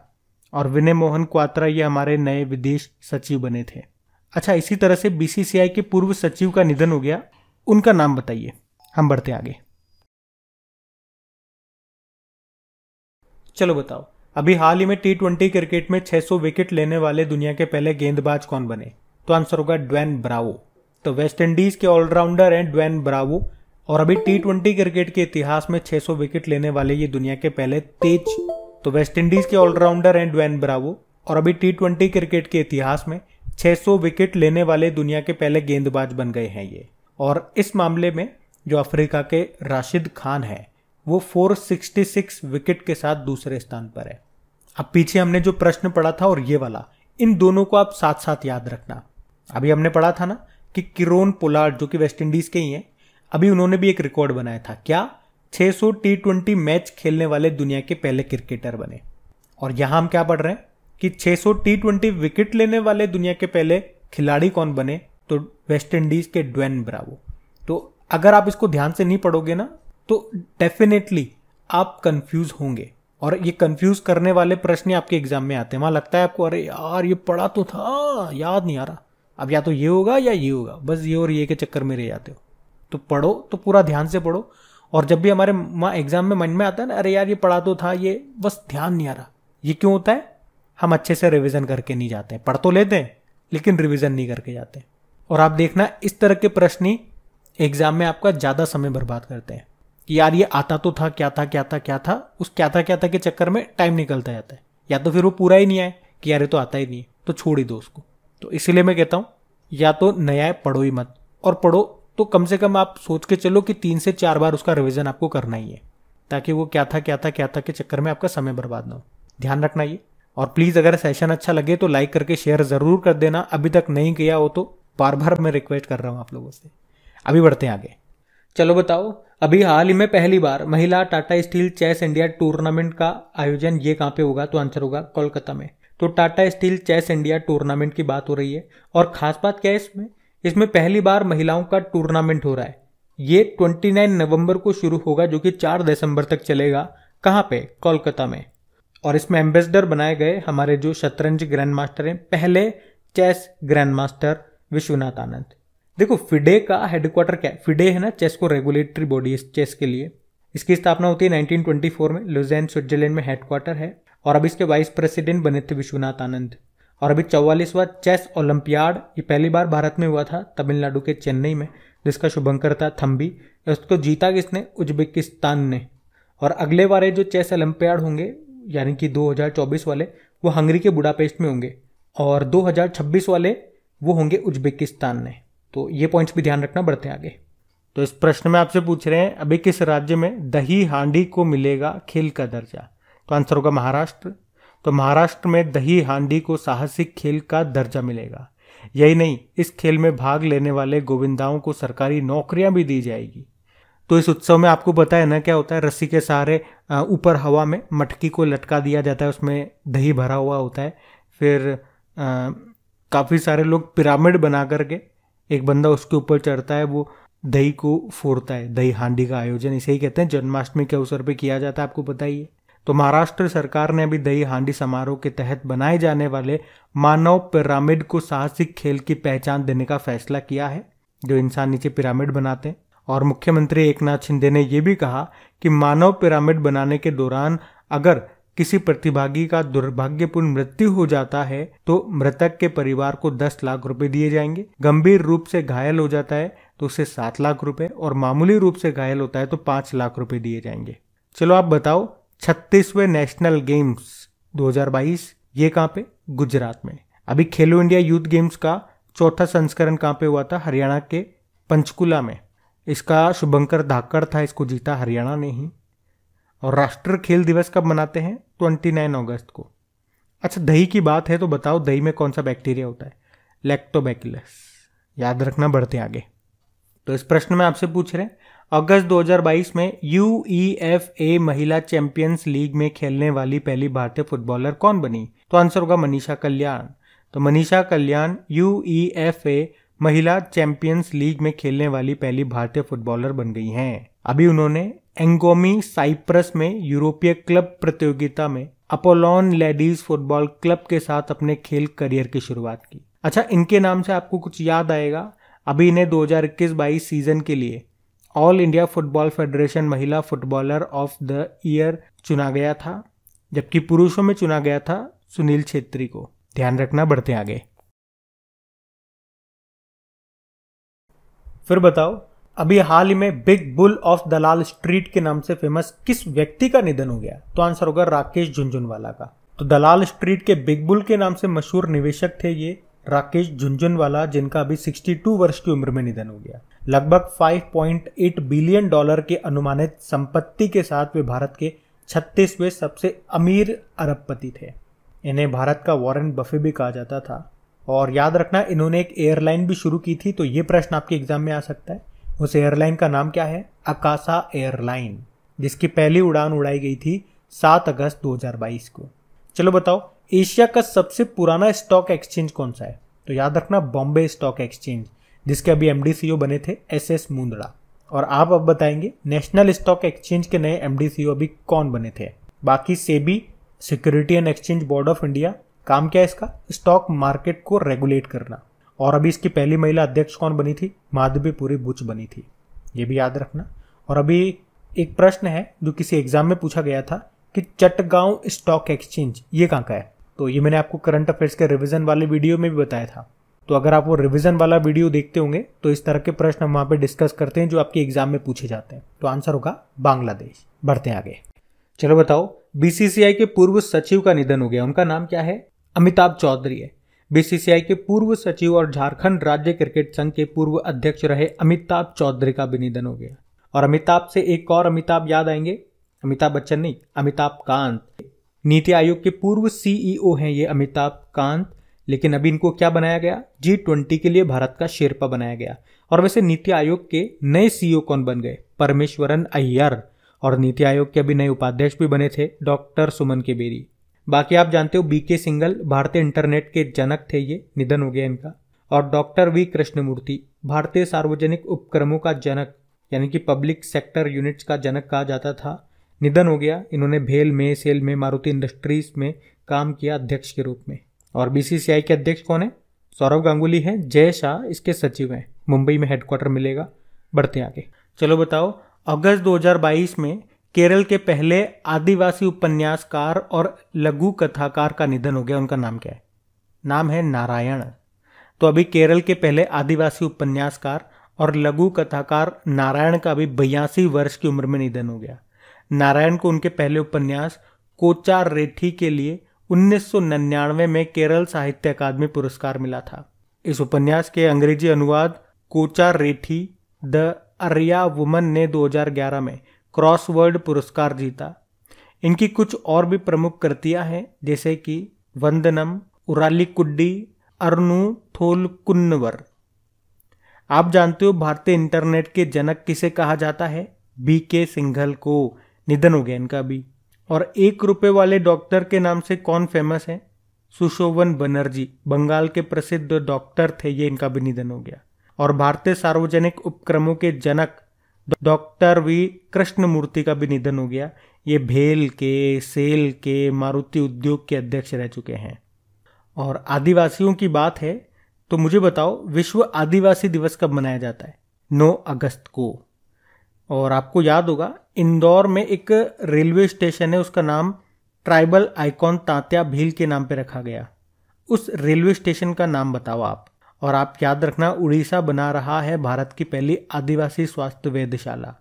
और विनय मोहन क्वात्रा ये हमारे नए विदेश सचिव बने थे। अच्छा, इसी तरह से बीसीसीआई के पूर्व सचिव का निधन हो गया, उनका नाम बताइए। हम बढ़ते आगे। चलो बताओ, अभी हाल ही में T20 क्रिकेट में 600 विकेट लेने वाले दुनिया के पहले गेंदबाज कौन बने, तो आंसर होगा ड्वेन ब्रावो। तो वेस्ट इंडीज के ऑलराउंडर हैं ड्वेन ब्रावो, और अभी T20 क्रिकेट के इतिहास में 600 विकेट लेने वाले ये दुनिया के पहले तेज, तो वेस्ट इंडीज के ऑलराउंडर हैं ड्वेन ब्रावो, और अभी T20 क्रिकेट के इतिहास में 600 विकेट लेने वाले दुनिया के पहले गेंदबाज बन गए हैं ये। और इस मामले में जो अफ्रीका के राशिद खान है वो 466 विकेट के साथ दूसरे स्थान पर है। अब पीछे हमने जो प्रश्न पढ़ा था और ये वाला, इन दोनों को आप साथ साथ याद रखना। अभी हमने पढ़ा था ना कि किरोन पोलार्ड जो कि वेस्ट इंडीज के ही हैं, अभी उन्होंने भी एक रिकॉर्ड बनाया था, क्या, 600 T20 मैच खेलने वाले दुनिया के पहले क्रिकेटर बने। और यहां हम क्या पढ़ रहे हैं कि 600 T20 विकेट लेने वाले दुनिया के पहले खिलाड़ी कौन बने, तो वेस्ट इंडीज के ड्वेन ब्रावो। तो अगर आप इसको ध्यान से नहीं पढ़ोगे ना तो डेफिनेटली आप कंफ्यूज होंगे, और ये कंफ्यूज करने वाले प्रश्न आपके एग्जाम में आते हैं। वहां लगता है आपको अरे यार ये पढ़ा तो था, याद नहीं आ रहा, अब या तो ये होगा या ये होगा, बस ये और ये के चक्कर में रह जाते हो। तो पढ़ो तो पूरा ध्यान से पढ़ो, और जब भी हमारे एग्जाम में मन में आता है ना अरे यार ये पढ़ा तो था, ये बस ध्यान नहीं आ रहा, ये क्यों होता है, हम अच्छे से रिविजन करके नहीं जाते हैं। पढ़ तो लेते हैं लेकिन रिविजन नहीं करके जाते। और आप देखना इस तरह के प्रश्न ही एग्जाम में आपका ज्यादा समय बर्बाद करते हैं कि यार ये आता तो था, क्या था क्या था क्या था, उस क्या था के चक्कर में टाइम निकलता जाता है, या तो फिर वो पूरा ही नहीं आए कि यार ये तो आता ही नहीं है, तो छोड़ ही दो उसको। तो इसीलिए मैं कहता हूं या तो नया पढ़ो ही मत, और पढ़ो तो कम से कम आप सोच के चलो कि 3 से 4 बार उसका रिविजन आपको करना ही है, ताकि वो क्या था के चक्कर में आपका समय बर्बाद ना हो। ध्यान रखना ये। और प्लीज अगर सेशन अच्छा लगे तो लाइक करके शेयर जरूर कर देना, अभी तक नहीं किया हो तो बार बार मैं रिक्वेस्ट कर रहा हूं आप लोगों से। अभी बढ़ते हैं आगे। चलो बताओ, अभी हाल ही में पहली बार महिला Tata steel chess India tournament का आयोजन ये कहां पे होगा, तो आंसर होगा कोलकाता में। तो Tata steel chess India tournament की बात हो रही है, और खास बात क्या है इसमें पहली बार महिलाओं का टूर्नामेंट हो रहा है। ये 29 नवंबर को शुरू होगा जो कि 4 दिसंबर तक चलेगा। कहां पे, कोलकाता में। और इसमें एम्बेसडर बनाए गए हमारे जो शतरंज ग्रैंड मास्टर हैं, पहले chess grand master Vishwanath Anand. देखो फिडे का हेडक्वार्टर क्या है, फिडे है ना चेस को रेगुलेटरी बॉडी चेस के लिए, इसकी स्थापना होती है 1924 में, लुज़ेर्न स्विट्जरलैंड में हेडक्वार्टर है। और अब इसके वाइस प्रेसिडेंट बने थे विश्वनाथ आनंद। और अभी 44वां चेस ओलंपियाड ये पहली बार भारत में हुआ था, तमिलनाडु के चेन्नई में, जिसका शुभंकर था थम्बी। उसको जीता किसने, उज्बेकिस्तान ने। और अगले वाले जो चेस ओलंपियाड होंगे यानी कि 2024 वाले, वो हंगरी के बुडापेस्ट में होंगे, और 2026 वाले वो होंगे उज्बेकिस्तान में। तो ये पॉइंट्स भी ध्यान रखना। बढ़ते आगे। तो इस प्रश्न में आपसे पूछ रहे हैं अभी किस राज्य में दही हांडी को मिलेगा खेल का दर्जा, तो आंसर होगा महाराष्ट्र। तो महाराष्ट्र में दही हांडी को साहसिक खेल का दर्जा मिलेगा। यही नहीं, इस खेल में भाग लेने वाले गोविंदाओं को सरकारी नौकरियां भी दी जाएगी। तो इस उत्सव में आपको पता है ना क्या होता है, रस्सी के सहारे ऊपर हवा में मटकी को लटका दिया जाता है, उसमें दही भरा हुआ होता है। फिर काफ़ी सारे लोग पिरामिड बना करके एक बंदा उसके ऊपर चढ़ता है, वो दही को फोड़ता है। दही हांडी का आयोजन इसे ही कहते हैं, जन्माष्टमी के अवसर पर किया जाता है, आपको पता ही है। तो महाराष्ट्र सरकार ने अभी दही हांडी समारोह के तहत बनाए जाने वाले मानव पिरामिड को साहसिक खेल की पहचान देने का फैसला किया है, जो इंसान नीचे पिरामिड बनाते हैं। और मुख्यमंत्री एकनाथ शिंदे ने यह भी कहा कि मानव पिरामिड बनाने के दौरान अगर किसी प्रतिभागी का दुर्भाग्यपूर्ण मृत्यु हो जाता है तो मृतक के परिवार को 10 लाख रुपए दिए जाएंगे। गंभीर रूप से घायल हो जाता है तो उसे 7 लाख रुपए, और मामूली रूप से घायल होता है तो 5 लाख रुपए दिए जाएंगे। चलो आप बताओ, 36वें नेशनल गेम्स 2022 ये कहाँ पे, गुजरात में। अभी खेलो इंडिया यूथ गेम्स का चौथा संस्करण कहाँ पे हुआ था, हरियाणा के पंचकुला में। इसका शुभंकर धाकड़ था, इसको जीता हरियाणा ने ही। और राष्ट्रीय खेल दिवस कब मनाते हैं? 29 अगस्त को। अच्छा, दही की बात है तो बताओ दही में कौन सा बैक्टीरिया होता है? लैक्टोबैसिलस। याद रखना, बढ़ते आगे। तो इस प्रश्न में आपसे पूछ रहे हैं, अगस्त 2022 में UEFA महिला चैंपियंस लीग में खेलने वाली पहली भारतीय फुटबॉलर कौन बनी? तो आंसर होगा मनीषा कल्याण। तो मनीषा कल्याण UEFA महिला चैंपियंस लीग में खेलने वाली पहली भारतीय फुटबॉलर बन गई हैं। अभी उन्होंने एंगोमी साइप्रस में यूरोपीय क्लब प्रतियोगिता में अपोलोन लेडीज फुटबॉल क्लब के साथ अपने खेल करियर की शुरुआत की। अच्छा, इनके नाम से आपको कुछ याद आएगा। अभी इन्हें 2021-22 सीजन के लिए ऑल इंडिया फुटबॉल फेडरेशन महिला फुटबॉलर ऑफ द ईयर चुना गया था, जबकि पुरुषों में चुना गया था सुनील छेत्री को। ध्यान रखना, बढ़ते आगे। फिर बताओ, अभी हाल ही में big bull of Dalal street के नाम से फेमस किस व्यक्ति का निधन हो गया? तो आंसर होगा राकेश झुनझुनवाला का। तो दलाल स्ट्रीट के बिग बुल के नाम से मशहूर निवेशक थे ये राकेश झुनझुनवाला, जिनका अभी 62 वर्ष की उम्र में निधन हो गया। लगभग $5.8 बिलियन के अनुमानित संपत्ति के साथ वे भारत के 36वें सबसे अमीर अरबपति थे। इन्हें भारत का वॉरेन बफे भी कहा जाता था। और याद रखना, इन्होंने एक एयरलाइन भी शुरू की थी, तो ये प्रश्न आपके एग्जाम में आ सकता है। उस एयरलाइन का नाम क्या है? अकासा एयरलाइन, जिसकी पहली उड़ान उड़ाई गई थी 7 अगस्त 2022 को। चलो बताओ, एशिया का सबसे पुराना स्टॉक एक्सचेंज कौन सा है? तो याद रखना, बॉम्बे स्टॉक एक्सचेंज, जिसके अभी MD CEO बने थे SS मुंदड़ा। और आप अब बताएंगे नेशनल स्टॉक एक्सचेंज के नए MD CEO अभी कौन बने थे? बाकी SEBI, security and exchange board of India, काम क्या है इसका? स्टॉक मार्केट को रेगुलेट करना। और अभी इसकी पहली महिला अध्यक्ष कौन बनी थी? माधवीपुरी बुच बनी थी, ये भी याद रखना। और अभी एक प्रश्न है जो किसी एग्जाम में पूछा गया था कि चटगांव स्टॉक एक्सचेंज ये कहाँ का है? तो ये मैंने आपको करंट अफेयर्स के रिवीजन वाले वीडियो में भी बताया था। तो अगर आप वो रिवीजन वाला वीडियो देखते होंगे तो इस तरह के प्रश्न हम वहां पे डिस्कस करते हैं जो आपके एग्जाम में पूछे जाते हैं। तो आंसर होगा बांग्लादेश। बढ़ते हैं आगे। चलो बताओ, BCCI के पूर्व सचिव का निधन हो गया, उनका नाम क्या है? अमिताभ चौधरी है। BCCI के पूर्व सचिव और झारखंड राज्य क्रिकेट संघ के पूर्व अध्यक्ष रहे अमिताभ चौधरी का भी निधन हो गया। और अमिताभ से एक और अमिताभ याद आएंगे, अमिताभ बच्चन नहीं, अमिताभ कांत। नीति आयोग के पूर्व CEO हैं ये अमिताभ कांत, लेकिन अभी इनको क्या बनाया गया? G20 के लिए भारत का शेरपा बनाया गया। और वैसे नीति आयोग के नए CEO कौन बन गए? परमेश्वरन अय्यर। और नीति आयोग के अभी नए उपाध्यक्ष भी बने थे डॉक्टर सुमन के बेरी। बाकी आप जानते हो BK सिंघल भारतीय इंटरनेट के जनक थे, ये निधन हो गया इनका। और डॉक्टर V कृष्णमूर्ति भारतीय सार्वजनिक उपक्रमों का जनक, यानी कि पब्लिक सेक्टर यूनिट्स का जनक कहा जाता था, निधन हो गया। इन्होंने भेल में, सेल में, मारुति इंडस्ट्रीज में काम किया अध्यक्ष के रूप में। और BCCI के अध्यक्ष कौन है? सौरव गांगुली हैं। जय शाह इसके सचिव हैं। मुंबई में हेडक्वार्टर मिलेगा। बढ़ते आगे। चलो बताओ, अगस्त 2022 में केरल के पहले आदिवासी उपन्यासकार और लघु कथाकार का निधन हो गया, उनका नाम क्या है? नाम है नारायण। तो अभी केरल के पहले आदिवासी उपन्यासकार और लघु कथाकार नारायण का अभी 82 वर्ष की उम्र में निधन हो गया। नारायण को उनके पहले उपन्यास कोचार रेठी के लिए 1999 में केरल साहित्य अकादमी पुरस्कार मिला था। इस उपन्यास के अंग्रेजी अनुवाद कोचार रेठी द अरिया वुमन ने 2011 में क्रॉसवर्ड पुरस्कार जीता। इनकी कुछ और भी प्रमुख कृतियां हैं, जैसे कि वंदनम, उरालीकुड्डी, अरनु थोलकुन्नवर। आप जानते हो भारतीय इंटरनेट के जनक किसे कहा जाता है? BK सिंघल को। निधन हो गया इनका भी। और 1 रुपए वाले डॉक्टर के नाम से कौन फेमस है? सुशोभन बनर्जी, बंगाल के प्रसिद्ध डॉक्टर थे ये, इनका भी निधन हो गया। और भारतीय सार्वजनिक उपक्रमों के जनक डॉक्टर V कृष्णमूर्ति का भी निधन हो गया। ये भेल के, सेल के, मारुति उद्योग के अध्यक्ष रह चुके हैं। और आदिवासियों की बात है तो मुझे बताओ, विश्व आदिवासी दिवस कब मनाया जाता है? 9 अगस्त को। और आपको याद होगा, इंदौर में एक रेलवे स्टेशन है, उसका नाम ट्राइबल आइकॉन तात्या भील के नाम पे रखा गया। उस रेलवे स्टेशन का नाम बताओ आप। और आप याद रखना, उड़ीसा बना रहा है भारत की पहली आदिवासी स्वास्थ्य वेधशाला।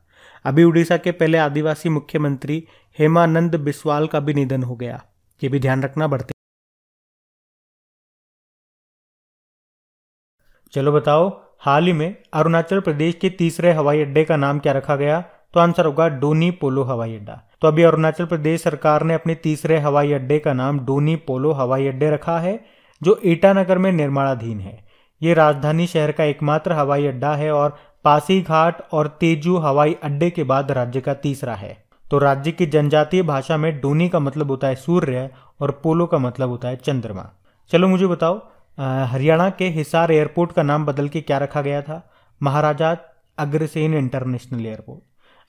अभी उड़ीसा के पहले आदिवासी मुख्यमंत्री हेमानंद बिस्वाल का भी निधन हो गया, ये भी ध्यान रखना। बढ़ते चलो बताओ, हाल ही में अरुणाचल प्रदेश के तीसरे हवाई अड्डे का नाम क्या रखा गया? तो आंसर होगा डोनी पोलो हवाई अड्डा। तो अभी अरुणाचल प्रदेश सरकार ने अपने तीसरे हवाई अड्डे का नाम डोनी पोलो हवाई अड्डे रखा है, जो ईटानगर में निर्माणाधीन है। ये राजधानी शहर का एकमात्र हवाई अड्डा है और पासीघाट और तेजू हवाई अड्डे के बाद राज्य का तीसरा है। तो राज्य की जनजातीय भाषा में डोनी का मतलब होता है सूर्य और पोलो का मतलब होता है चंद्रमा। चलो मुझे बताओ, हरियाणा के हिसार एयरपोर्ट का नाम बदल के क्या रखा गया था? Maharaja Agrasen international airport.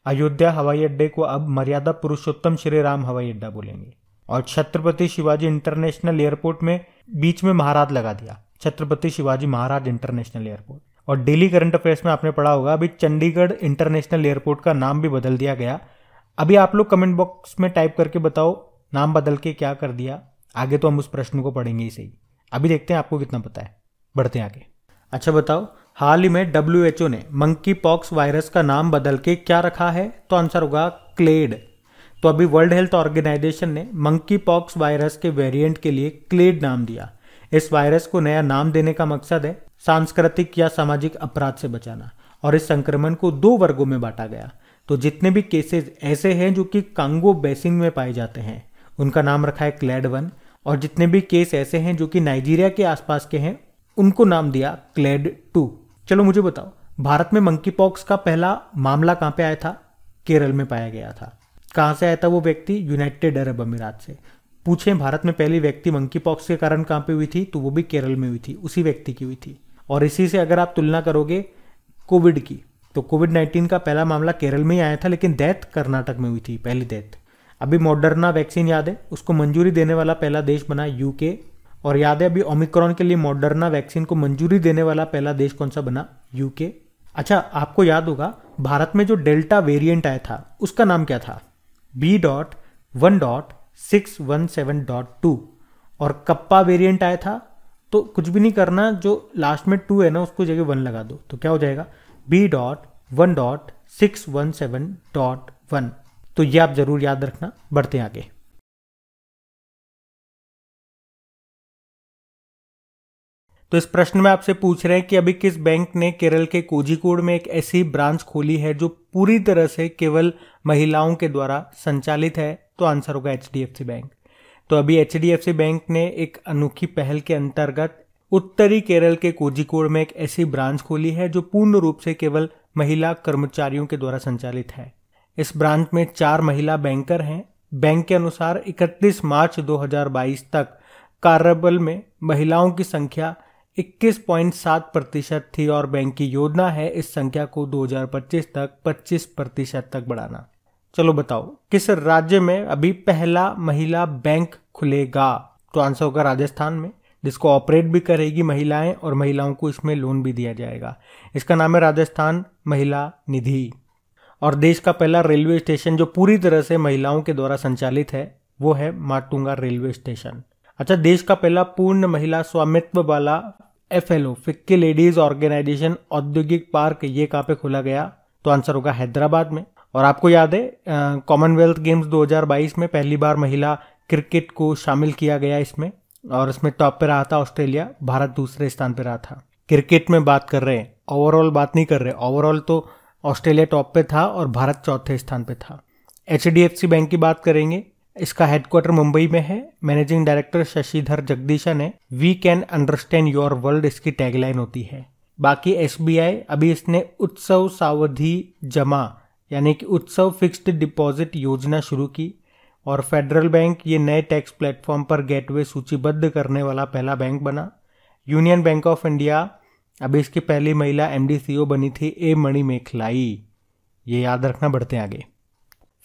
अयोध्या हवाई अड्डे को अब मर्यादा पुरुषोत्तम श्री राम हवाई अड्डा बोलेंगे। और छत्रपति शिवाजी इंटरनेशनल एयरपोर्ट में बीच में महाराज लगा दिया, छत्रपति शिवाजी महाराज इंटरनेशनल एयरपोर्ट। और डेली करंट अफेयर्स में आपने पढ़ा होगा, अभी चंडीगढ़ इंटरनेशनल एयरपोर्ट का नाम भी बदल दिया गया। अभी आप लोग कमेंट बॉक्स में टाइप करके बताओ नाम बदल के क्या कर दिया। आगे तो हम उस प्रश्न को पढ़ेंगे ही सही। अभी देखते हैं आपको कितना पता है, बढ़ते हैं आगे। अच्छा बताओ, हाल ही में WHO ने मंकी पॉक्स वायरस का नाम बदल के क्या रखा है? तो आंसर होगा क्लेड। तो अभी वर्ल्ड हेल्थ ऑर्गेनाइजेशन ने मंकी पॉक्स वायरस के वेरिएंट के लिए क्लेड नाम दिया। इस वायरस को नया नाम देने का मकसद है सांस्कृतिक या सामाजिक अपराध से बचाना। और इस संक्रमण को 2 वर्गों में बांटा गया। तो जितने भी केसेस ऐसे हैं जो कि कांगो बेसिन में पाए जाते हैं, उनका नाम रखा है क्लेड 1। और जितने भी केस ऐसे हैं जो कि नाइजीरिया के आसपास के हैं, उनको नाम दिया क्लेड 2। चलो मुझे बताओ, भारत में मंकी पॉक्स का पहला मामला कहां पे आया था? केरल में पाया गया था। कहां से आया था वो व्यक्ति? यूनाइटेड अरब अमीरात से। पूछें भारत में पहली व्यक्ति मंकी पॉक्स के कारण कहां पे हुई थी? तो वो भी केरल में हुई थी, उसी व्यक्ति की हुई थी। और इसी से अगर आप तुलना करोगे कोविड की, तो कोविड-19 का पहला मामला केरल में ही आया था, लेकिन डेथ कर्नाटक में हुई थी, पहली डेथ। अभी मॉडर्ना वैक्सीन याद है, उसको मंजूरी देने वाला पहला देश बना यूके। और याद है अभी ओमिक्रॉन के लिए मॉडर्ना वैक्सीन को मंजूरी देने वाला पहला देश कौन सा बना? यूके। अच्छा, आपको याद होगा भारत में जो डेल्टा वेरिएंट आया था उसका नाम क्या था? B.1.617.2। और कप्पा वेरिएंट आया था, तो कुछ भी नहीं करना, जो लास्ट में 2 है ना उसको जगह 1 लगा दो, तो क्या हो जाएगा? B.1.617.1। तो ये आप जरूर याद रखना। बढ़ते हैं आगे। तो इस प्रश्न में आपसे पूछ रहे हैं कि अभी किस बैंक ने केरल के कोझिकोड में एक ऐसी ब्रांच खोली है जो पूरी तरह से केवल महिलाओं के द्वारा संचालित है? तो आंसर होगा HDFC बैंक। तो अभी HDFC बैंक ने एक अनोखी पहल के अंतर्गत उत्तरी केरल के कोझिकोड में एक ऐसी ब्रांच खोली है जो पूर्ण रूप से केवल महिला कर्मचारियों के द्वारा संचालित है। इस ब्रांच में 4 महिला बैंकर हैं। बैंक के अनुसार 31 मार्च 2022 तक कार्यबल में महिलाओं की संख्या 21.7% थी और बैंक की योजना है इस संख्या को 2025 तक 25% तक बढ़ाना। चलो बताओ, किस राज्य में अभी पहला महिला बैंक खुलेगा? तो आंसर होगा राजस्थान में, जिसको ऑपरेट भी करेगी महिलाएं और महिलाओं को इसमें लोन भी दिया जाएगा। इसका नाम है राजस्थान महिला निधि। और देश का पहला रेलवे स्टेशन जो पूरी तरह से महिलाओं के द्वारा संचालित है वो है माटुंगा रेलवे स्टेशन। अच्छा, देश का पहला पूर्ण महिला स्वामित्व वाला FLO फिक्की लेडीज ऑर्गेनाइजेशन औद्योगिक पार्क ये कहाँ पे खोला गया? तो आंसर होगा हैदराबाद में। और आपको याद है कॉमनवेल्थ गेम्स 2022 में पहली बार महिला क्रिकेट को शामिल किया गया इसमें, और इसमें टॉप पे रहा था ऑस्ट्रेलिया, भारत दूसरे स्थान पे रहा था। क्रिकेट में बात कर रहे हैं, ओवरऑल बात नहीं कर रहे। ओवरऑल तो ऑस्ट्रेलिया टॉप पे था और भारत चौथे स्थान पे था। HDFC बैंक की बात करेंगे, इसका हेडक्वार्टर मुंबई में है। मैनेजिंग डायरेक्टर शशिधर जगदीशन है। We can understand your world इसकी टैगलाइन होती है। बाकी SBI अभी इसने उत्सव सावधि जमा यानी कि उत्सव फिक्स्ड डिपॉजिट योजना शुरू की। और फेडरल बैंक ये नए टैक्स प्लेटफॉर्म पर गेटवे सूचीबद्ध करने वाला पहला बैंक बना। यूनियन बैंक ऑफ इंडिया अभी इसकी पहली महिला MD CEO बनी थी, A मणिमेखलाई। ये याद रखना। बढ़ते हैं आगे।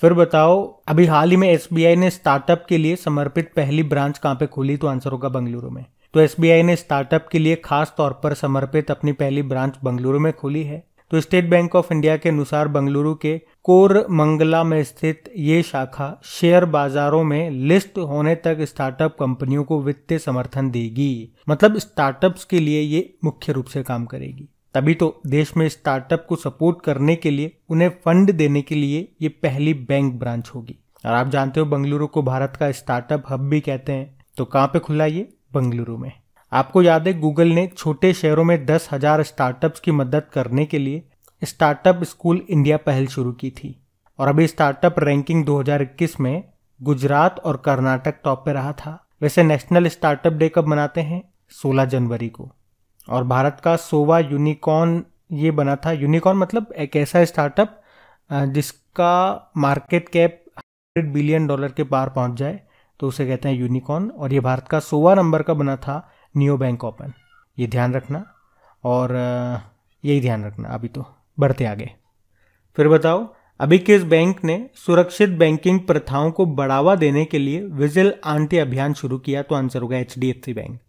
फिर बताओ, अभी हाल ही में SBI ने स्टार्टअप के लिए समर्पित पहली ब्रांच कहाँ पे खोली? तो आंसर होगा बेंगलुरु में। तो SBI ने स्टार्टअप के लिए खास तौर पर समर्पित अपनी पहली ब्रांच बेंगलुरु में खोली है। तो स्टेट बैंक ऑफ इंडिया के अनुसार बेंगलुरु के कोरमंगला में स्थित ये शाखा शेयर बाजारों में लिस्ट होने तक स्टार्टअप कंपनियों को वित्तीय समर्थन देगी। मतलब स्टार्टअप्स के लिए ये मुख्य रूप से काम करेगी। तभी तो देश में स्टार्टअप को सपोर्ट करने के लिए, उन्हें फंड देने के लिए ये पहली बैंक ब्रांच होगी। और आप जानते हो बेंगलुरु को भारत का स्टार्टअप हब भी कहते हैं। तो कहाँ पे खुला ये? बेंगलुरु में। आपको याद है गूगल ने छोटे शहरों में 10,000 स्टार्टअप्स की मदद करने के लिए स्टार्टअप स्कूल इंडिया पहल शुरू की थी। और अभी स्टार्टअप रैंकिंग 2021 में गुजरात और कर्नाटक टॉप पे रहा था। वैसे नेशनल स्टार्टअप डे कब मनाते हैं? 16 जनवरी को। और भारत का 100वां यूनिकॉर्न ये बना था। यूनिकॉर्न मतलब एक ऐसा स्टार्टअप जिसका मार्केट कैप $100 बिलियन के पार पहुंच जाए तो उसे कहते हैं यूनिकॉर्न। और ये भारत का 100वां नंबर का बना था नियो बैंक ओपन। ये ध्यान रखना और यही ध्यान रखना। अभी तो बढ़ते आगे। फिर बताओ अभी किस बैंक ने सुरक्षित बैंकिंग प्रथाओं को बढ़ावा देने के लिए विजिल आंटी अभियान शुरू किया? तो आंसर होगा HDFC बैंक।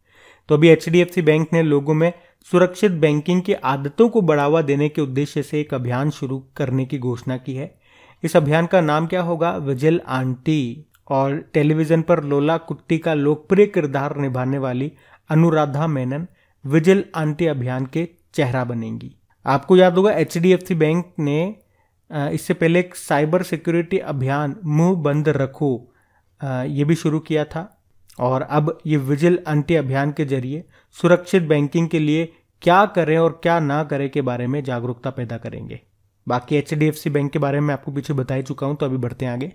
तो अभी HDFC बैंक ने लोगों में सुरक्षित बैंकिंग की आदतों को बढ़ावा देने के उद्देश्य से एक अभियान शुरू करने की घोषणा की है। इस अभियान का नाम क्या होगा? Vigil aunty. और टेलीविजन पर लोला कुट्टी का लोकप्रिय किरदार निभाने वाली अनुराधा मेनन विजिल आंटी अभियान के चेहरा बनेंगी। आपको याद होगा HDFC बैंक ने इससे पहले एक साइबर सिक्योरिटी अभियान मुंह बंद रखो ये भी शुरू किया था। और अब ये विजिल आंटी अभियान के जरिए सुरक्षित बैंकिंग के लिए क्या करें और क्या ना करें के बारे में जागरूकता पैदा करेंगे। बाकी HDFC बैंक के बारे में आपको पीछे बता ही चुका हूं, तो अभी बढ़ते हैं आगे।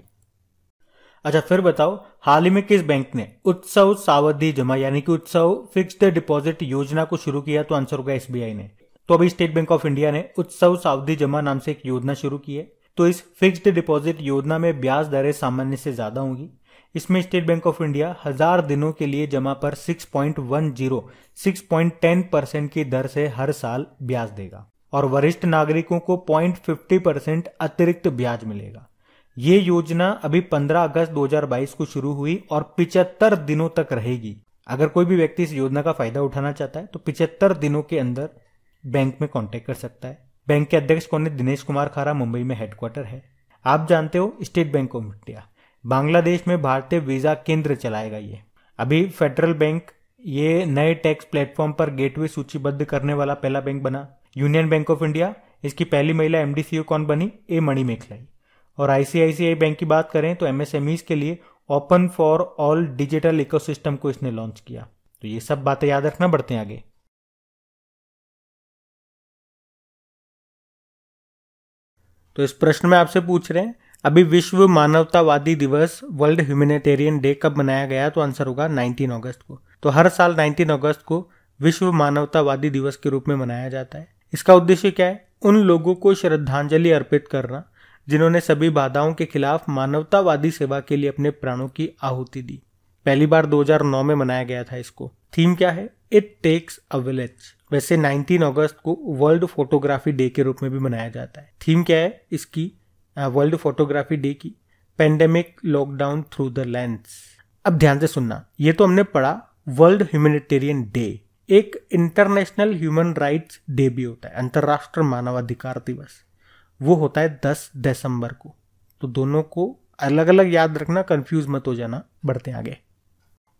अच्छा फिर बताओ हाल ही में किस बैंक ने उत्सव सावधि जमा यानी कि उत्सव फिक्स्ड डिपॉजिट योजना को शुरू किया? तो आंसर होगा SBI ने। तो अभी स्टेट बैंक ऑफ इंडिया ने उत्सव सावधि जमा नाम से एक योजना शुरू की है। तो इस फिक्स्ड डिपॉजिट योजना में ब्याज दरें सामान्य से ज्यादा होंगी। इसमें स्टेट बैंक ऑफ इंडिया 1000 दिनों के लिए जमा पर 6.10% की दर से हर साल ब्याज देगा और वरिष्ठ नागरिकों को 0.50% अतिरिक्त ब्याज मिलेगा। ये योजना अभी 15 अगस्त 2022 को शुरू हुई और 75 दिनों तक रहेगी। अगर कोई भी व्यक्ति इस योजना का फायदा उठाना चाहता है तो 75 दिनों के अंदर बैंक में कांटेक्ट कर सकता है। बैंक के अध्यक्ष कौन है? दिनेश कुमार खारा, मुंबई में हेडक्वार्टर है। आप जानते हो state bank of India Bangladesh में भारतीय वीजा केंद्र चलाएगा। ये अभी फेडरल बैंक ये नए टैक्स प्लेटफॉर्म पर गेटवे सूचीबद्ध करने वाला पहला बैंक बना। यूनियन बैंक ऑफ इंडिया इसकी पहली महिला MD/CEO कौन बनी? ए मणिमेखलाई। और ICICI बैंक की बात करें तो MSMEs के लिए open for all digital ecosystem को इसने लॉन्च किया। तो ये सब बातें याद रखना। बढ़ते हैं आगे। तो इस प्रश्न में आपसे पूछ रहे हैं अभी विश्व मानवतावादी दिवस वर्ल्ड ह्यूमैनिटेरियन डे कब मनाया गया? तो आंसर होगा 19 अगस्त को। तो हर साल 19 अगस्त को विश्व मानवतावादी दिवस के रूप में मनाया जाता है। इसका उद्देश्य क्या है? उन लोगों को श्रद्धांजलि अर्पित करना जिन्होंने सभी बाधाओं के खिलाफ मानवतावादी सेवा के लिए अपने प्राणों की आहुति दी। पहली बार 2009 में मनाया गया था। इसको थीम क्या है? It takes a village. वैसे 19 अगस्त को वर्ल्ड फोटोग्राफी डे के रूप में भी मनाया जाता है। थीम क्या है इसकी वर्ल्ड फोटोग्राफी डे की? Pandemic lockdown through the lens. अब ध्यान से सुनना, ये तो हमने पढ़ा वर्ल्ड ह्यूमैनिटेरियन डे। एक इंटरनेशनल ह्यूमन राइट्स डे भी होता है, अंतर्राष्ट्रीय मानवाधिकार दिवस। वो होता है 10 दिसंबर को। तो दोनों को अलग अलग याद रखना, कंफ्यूज मत हो जाना। बढ़ते हैं आगे।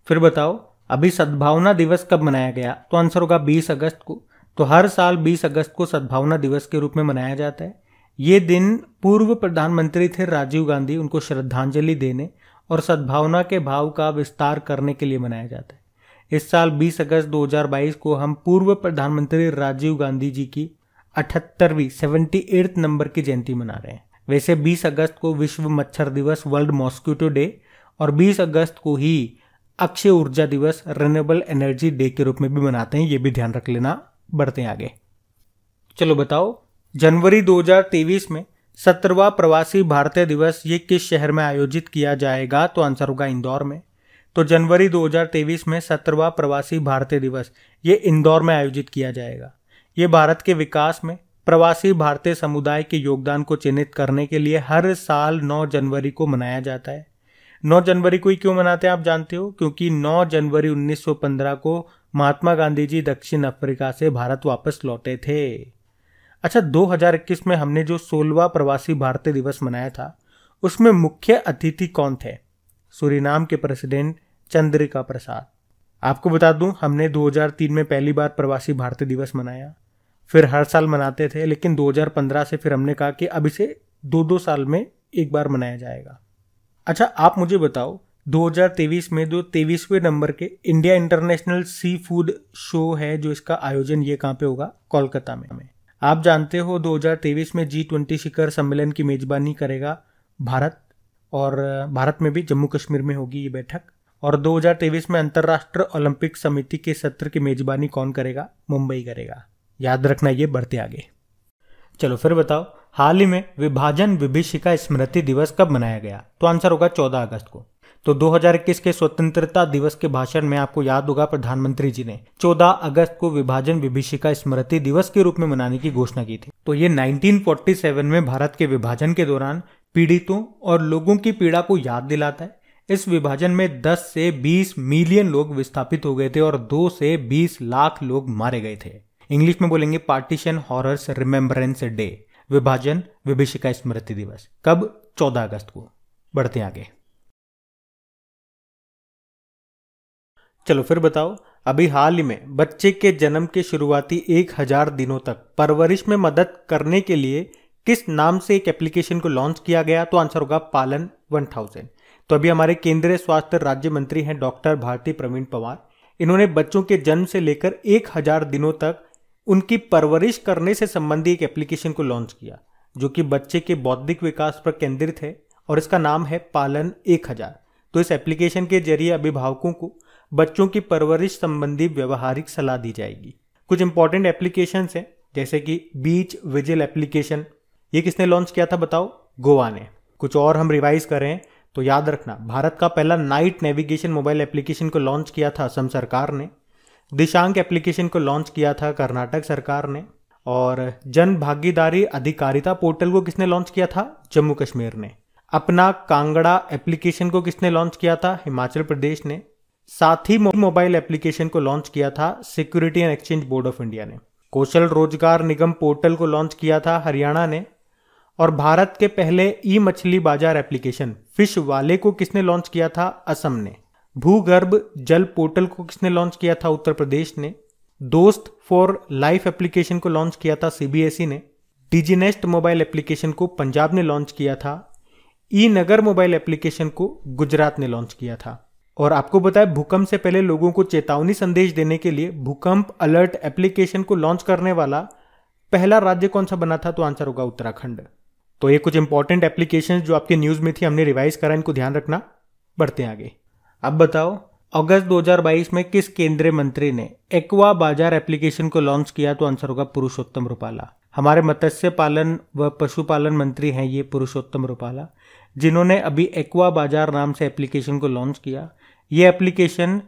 फिर बताओ अभी सद्भावना दिवस कब मनाया गया? तो आंसर होगा 20 अगस्त को। तो हर साल 20 अगस्त को सद्भावना दिवस के रूप में मनाया जाता है। ये दिन पूर्व प्रधानमंत्री थे राजीव गांधी, उनको श्रद्धांजलि देने और सद्भावना के भाव का विस्तार करने के लिए मनाया जाता है। इस साल 20 अगस्त 2022 को हम पूर्व प्रधानमंत्री राजीव गांधी जी की 78वीं नंबर की जयंती मना रहे हैं। वैसे 20 अगस्त को विश्व मच्छर दिवस वर्ल्ड मॉस्किटो डे और 20 अगस्त को ही अक्षय ऊर्जा दिवस रिन्यूएबल एनर्जी डे के रूप में भी मनाते हैं। ये भी ध्यान रख लेना। बढ़ते हैं आगे। चलो बताओ जनवरी 2023 में 17वां प्रवासी भारतीय दिवस ये किस शहर में आयोजित किया जाएगा? तो आंसर होगा इंदौर में। तो जनवरी 2023 में 17वां प्रवासी भारतीय दिवस ये इंदौर में आयोजित किया जाएगा। ये भारत के विकास में प्रवासी भारतीय समुदाय के योगदान को चिन्हित करने के लिए हर साल 9 जनवरी को मनाया जाता है। 9 जनवरी को ही क्यों मनाते हैं आप जानते हो? क्योंकि 9 जनवरी 1915 को महात्मा गांधी जी दक्षिण अफ्रीका से भारत वापस लौटे थे। अच्छा 2021 में हमने जो 16वां प्रवासी भारतीय दिवस मनाया था उसमें मुख्य अतिथि कौन थे? सूरीनाम के प्रेसिडेंट चंद्रिका प्रसाद। आपको बता दूं हमने 2003 में पहली बार प्रवासी भारतीय दिवस मनाया, फिर हर साल मनाते थे, लेकिन 2015 से फिर हमने कहा कि अब इसे 2-2 साल में एक बार मनाया जाएगा। अच्छा आप मुझे बताओ 2023 में जो 23वें नंबर के India international sea food show है, जो इसका आयोजन ये कहाँ पे होगा, कोलकाता में। आप जानते हो 2023 में G20 शिखर सम्मेलन की मेजबानी करेगा भारत, और भारत में भी जम्मू कश्मीर में होगी ये बैठक। और 2023 में अंतर्राष्ट्रीय ओलंपिक समिति के सत्र की मेजबानी कौन करेगा, मुंबई करेगा। याद रखना ये, बढ़ते आगे। चलो फिर बताओ, हाल ही में विभाजन विभीषिका स्मृति दिवस कब मनाया गया, तो आंसर होगा 14 अगस्त को। तो 2021 के स्वतंत्रता दिवस के भाषण में आपको याद होगा प्रधानमंत्री जी ने 14 अगस्त को विभाजन विभीषिका स्मृति दिवस के रूप में मनाने की घोषणा की थी। तो ये 1947 में भारत के विभाजन के दौरान पीड़ितों और लोगों की पीड़ा को याद दिलाता है। इस विभाजन में 10 से 20 मिलियन लोग विस्थापित हो गए थे और 2 से 20 लाख लोग मारे गए थे। इंग्लिश में बोलेंगे पार्टीशन हॉरर्स रिमेम्बरेंस डे, विभाजन विभीषिका स्मृति दिवस। कब, 14 अगस्त को। बढ़ते आगे। चलो फिर बताओ, अभी हाल ही में बच्चे के जन्म के शुरुआती 1000 दिनों तक परवरिश में मदद करने के लिए किस नाम से एक एप्लीकेशन को लॉन्च किया गया, तो आंसर होगा पालन 1000। तो अभी हमारे केंद्रीय स्वास्थ्य राज्य मंत्री हैं डॉक्टर भारती प्रवीण पवार। इन्होंने बच्चों के जन्म से लेकर 1000 दिनों तक उनकी परवरिश करने से संबंधी एक एप्लीकेशन को लॉन्च किया, जो कि बच्चे के बौद्धिक विकास पर केंद्रित है, और इसका नाम है पालन 1000। तो इस एप्लीकेशन के जरिए अभिभावकों को बच्चों की परवरिश संबंधी व्यवहारिक सलाह दी जाएगी। कुछ इंपॉर्टेंट एप्लीकेशंस हैं, जैसे कि बीच विजिल एप्लीकेशन, ये किसने लॉन्च किया था बताओ, गोवा ने। कुछ और हम रिवाइज करें तो याद रखना, भारत का पहला नाइट नेविगेशन मोबाइल एप्लीकेशन को लॉन्च किया था असम सरकार ने। दिशांक एप्लीकेशन को लॉन्च किया था कर्नाटक सरकार ने। और जन भागीदारी अधिकारिता पोर्टल को किसने लॉन्च किया था, जम्मू कश्मीर ने। अपना कांगड़ा एप्लीकेशन को किसने लॉन्च किया था, हिमाचल प्रदेश ने। साथी मोबाइल एप्लीकेशन को लॉन्च किया था security and exchange board of India ने। कौशल रोजगार निगम पोर्टल को लॉन्च किया था हरियाणा ने। और भारत के पहले ई मछली बाजार एप्लीकेशन फिश वाले को किसने लॉन्च किया था, असम ने। भूगर्भ जल पोर्टल को किसने लॉन्च किया था, उत्तर प्रदेश ने। दोस्त फॉर लाइफ एप्लीकेशन को लॉन्च किया था सीबीएसई ने। डिजीनेस्ट मोबाइल एप्लीकेशन को पंजाब ने लॉन्च किया था। ई नगर मोबाइल एप्लीकेशन को गुजरात ने लॉन्च किया था। और आपको बताया, भूकंप से पहले लोगों को चेतावनी संदेश देने के लिए भूकंप अलर्ट एप्लीकेशन को लॉन्च करने वाला पहला राज्य कौन सा बना था, तो आंसर होगा उत्तराखंड। तो ये कुछ इंपॉर्टेंट एप्लीकेशन जो आपके न्यूज में थी, हमने रिवाइज करा, इनको ध्यान रखना। बढ़ते आगे। अब बताओ, अगस्त 2022 में किस केंद्रीय मंत्री ने एक्वा बाजार एप्लीकेशन को लॉन्च किया, तो आंसर होगा पुरुषोत्तम रुपाला। हमारे मत्स्य पालन व पशुपालन मंत्री हैं ये पुरुषोत्तम रुपाला, जिन्होंने अभी एक्वा बाजार नाम से एप्लीकेशन को लॉन्च किया। ये एप्लीकेशन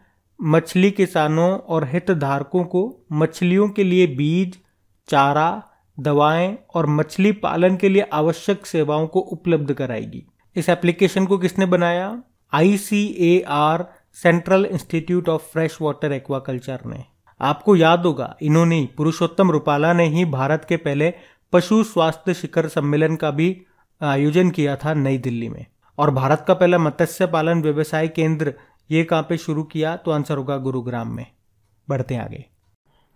मछली किसानों और हितधारकों को मछलियों के लिए बीज, चारा, दवाएं और मछली पालन के लिए आवश्यक सेवाओं को उपलब्ध कराएगी। इस एप्लीकेशन को किसने बनाया, ICAR central institute of fresh water aquaculture ने। आपको याद होगा, इन्होंने पुरुषोत्तम रुपाला ने ही भारत के पहले पशु स्वास्थ्य शिखर सम्मेलन का भी आयोजन किया था नई दिल्ली में। और भारत का पहला मत्स्य पालन व्यवसाय केंद्र ये कहाँ पे शुरू किया, तो आंसर होगा गुरुग्राम में। बढ़ते आगे।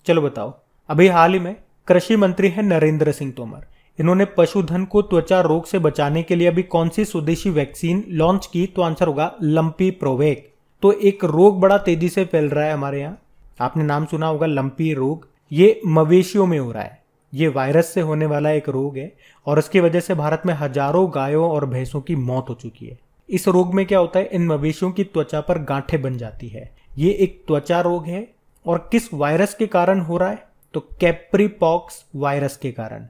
चलो बताओ, अभी हाल ही में कृषि मंत्री हैं नरेंद्र सिंह तोमर। इन्होंने पशुधन को त्वचा रोग से बचाने के लिए अभी कौन सी स्वदेशी वैक्सीन लॉन्च की, तो आंसर होगा लंपी प्रोवेक। तो एक रोग बड़ा तेजी से फैल रहा है हमारे यहाँ, आपने नाम सुना होगा लंपी रोग। ये मवेशियों में हो रहा है, ये वायरस से होने वाला एक रोग है, और इसकी वजह से भारत में हजारों गायों और भैंसों की मौत हो चुकी है। इस रोग में क्या होता है, इन मवेशियों की त्वचा पर गांठें बन जाती है। ये एक त्वचा रोग है, और किस वायरस के कारण हो रहा है, तो कैप्री पॉक्स वायरस के कारण।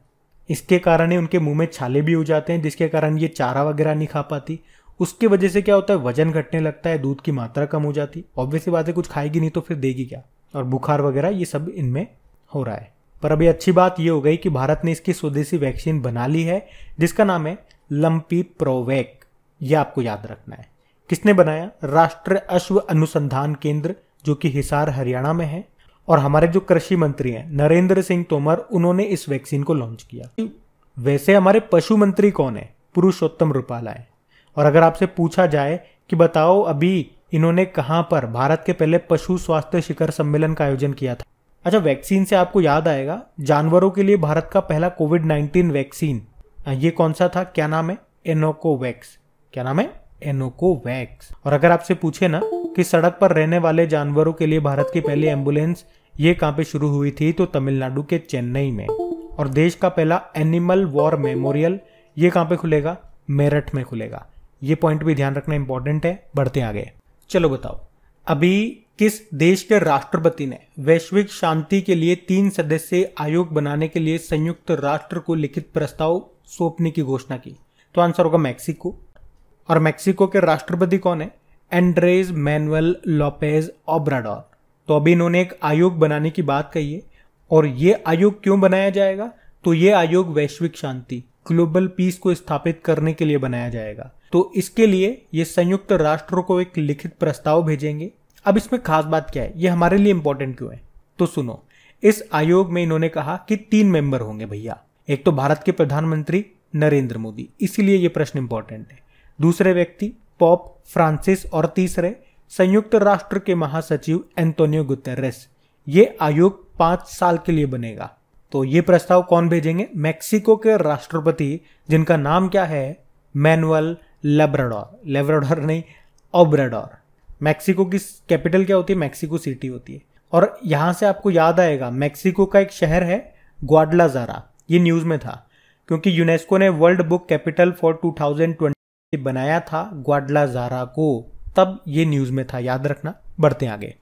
इसके कारण ही उनके मुंह में छाले भी हो जाते हैं, जिसके कारण ये चारा वगैरह नहीं खा पाती। उसकी वजह से क्या होता है, वजन घटने लगता है, दूध की मात्रा कम हो जाती। ऑब्वियसली बात है, कुछ खाएगी नहीं तो फिर देगी क्या, और बुखार वगैरह ये सब इनमें हो रहा है। पर अभी अच्छी बात ये हो गई कि भारत ने इसकी स्वदेशी वैक्सीन बना ली है, जिसका नाम है लंपी प्रोवेक। ये आपको याद रखना है। किसने बनाया, राष्ट्रीय अश्व अनुसंधान केंद्र, जो कि हिसार हरियाणा में है। और हमारे जो कृषि मंत्री हैं नरेंद्र सिंह तोमर, उन्होंने इस वैक्सीन को लॉन्च किया। वैसे हमारे पशु मंत्री कौन है, पुरुषोत्तम रुपाला है। और अगर आपसे पूछा जाए कि बताओ अभी इन्होंने कहां पर भारत के पहले पशु स्वास्थ्य शिखर सम्मेलन का आयोजन किया था, अच्छा वैक्सीन से आपको याद आएगा, जानवरों के लिए भारत का पहला कोविड-19 वैक्सीन ये कौन सा था, क्या नाम है, एनोकोवैक्स। क्या नाम है, एनोकोवैक्स। और अगर आपसे पूछे ना कि सड़क पर रहने वाले जानवरों के लिए भारत की पहली एम्बुलेंस ये कहाँ पे शुरू हुई थी, तो तमिलनाडु के चेन्नई में। और देश का पहला एनिमल वॉर मेमोरियल ये कहाँ पे खुलेगा, मेरठ में खुलेगा। ये पॉइंट भी ध्यान रखना इंपॉर्टेंट है। बढ़ते आगे। चलो बताओ, अभी किस देश के राष्ट्रपति ने वैश्विक शांति के लिए 3 सदस्यीय आयोग बनाने के लिए संयुक्त राष्ट्र को लिखित प्रस्ताव सौंपने की घोषणा की? तो आंसर होगा मैक्सिको। और मैक्सिको के राष्ट्रपति कौन है? Andres Manuel Lopez Obrador. तो अभी इन्होंने एक आयोग बनाने की बात कही है। और ये आयोग क्यों बनाया जाएगा? तो ये आयोग वैश्विक शांति, ग्लोबल पीस को स्थापित करने के लिए बनाया जाएगा। तो इसके लिए ये संयुक्त राष्ट्र को एक लिखित प्रस्ताव भेजेंगे। अब इसमें खास बात क्या है, ये हमारे लिए इंपॉर्टेंट क्यों है? तो सुनो, इस आयोग में इन्होंने कहा कि 3 मेंबर होंगे भैया। एक तो भारत के प्रधानमंत्री नरेंद्र मोदी, इसीलिए ये प्रश्न इंपॉर्टेंट है। दूसरे व्यक्ति पोप फ्रांसिस, और तीसरे संयुक्त राष्ट्र के महासचिव एंटोनियो गुतेरेस। ये आयोग 5 साल के लिए बनेगा। तो ये प्रस्ताव कौन भेजेंगे? मैक्सिको के राष्ट्रपति, जिनका नाम क्या है? Manual Labrador. लेब्राडोर नहीं, ओब्राडोर। मैक्सिको की कैपिटल क्या होती है? मैक्सिको सिटी होती है। और यहां से आपको याद आएगा, मैक्सिको का एक शहर है ग्वाडलाजारा। ये न्यूज में था क्योंकि यूनेस्को ने वर्ल्ड बुक कैपिटल फॉर 2020 बनाया था ग्वाडलाजारा को, तब ये न्यूज में था, याद रखना। बढ़ते आगे।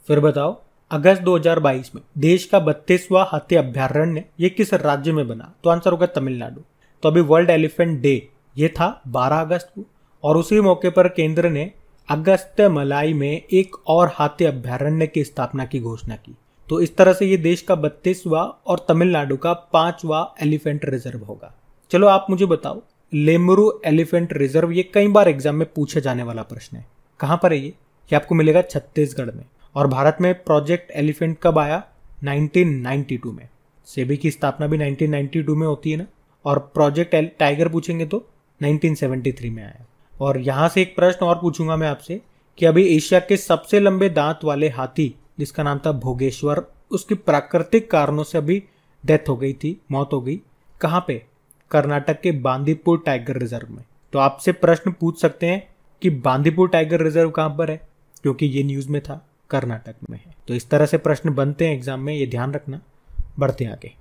फिर बताओ, अगस्त 2022 में देश का 32वां हाथी अभ्यारण्य ये किस राज्य में बना? तो आंसर होगा तमिलनाडु। तो अभी वर्ल्ड एलिफेंट डे ये था 12 अगस्त को, और उसी मौके पर केंद्र ने अगस्त्यमलाई में एक और हाथी अभ्यारण्य की स्थापना की घोषणा की। तो इस तरह से ये देश का 32वां और तमिलनाडु का 5वां एलिफेंट रिजर्व होगा। चलो आप मुझे बताओ, लेमुरु एलिफेंट रिजर्व ये कई बार एग्जाम में पूछे जाने वाला प्रश्न है। कहां पर है ये? आपको मिलेगा छत्तीसगढ़ में। और भारत में प्रोजेक्ट एलिफेंट कब आया? 1992 में। सेबी की स्थापना भी 1992 में होती है ना। और प्रोजेक्ट टाइगर पूछेंगे तो 1973 में आया। और यहां से एक प्रश्न और पूछूंगा मैं आपसे कि अभी एशिया के सबसे लंबे दांत वाले हाथी, जिसका नाम था भोगेश्वर, उसकी प्राकृतिक कारणों से अभी डेथ हो गई थी, मौत हो गई। कहां पे? कर्नाटक के बांदीपुर टाइगर रिजर्व में। तो आपसे प्रश्न पूछ सकते हैं कि बांदीपुर टाइगर रिजर्व कहां पर है, क्योंकि ये न्यूज में था, कर्नाटक में है। तो इस तरह से प्रश्न बनते हैं एग्जाम में, ये ध्यान रखना। बढ़ते आगे।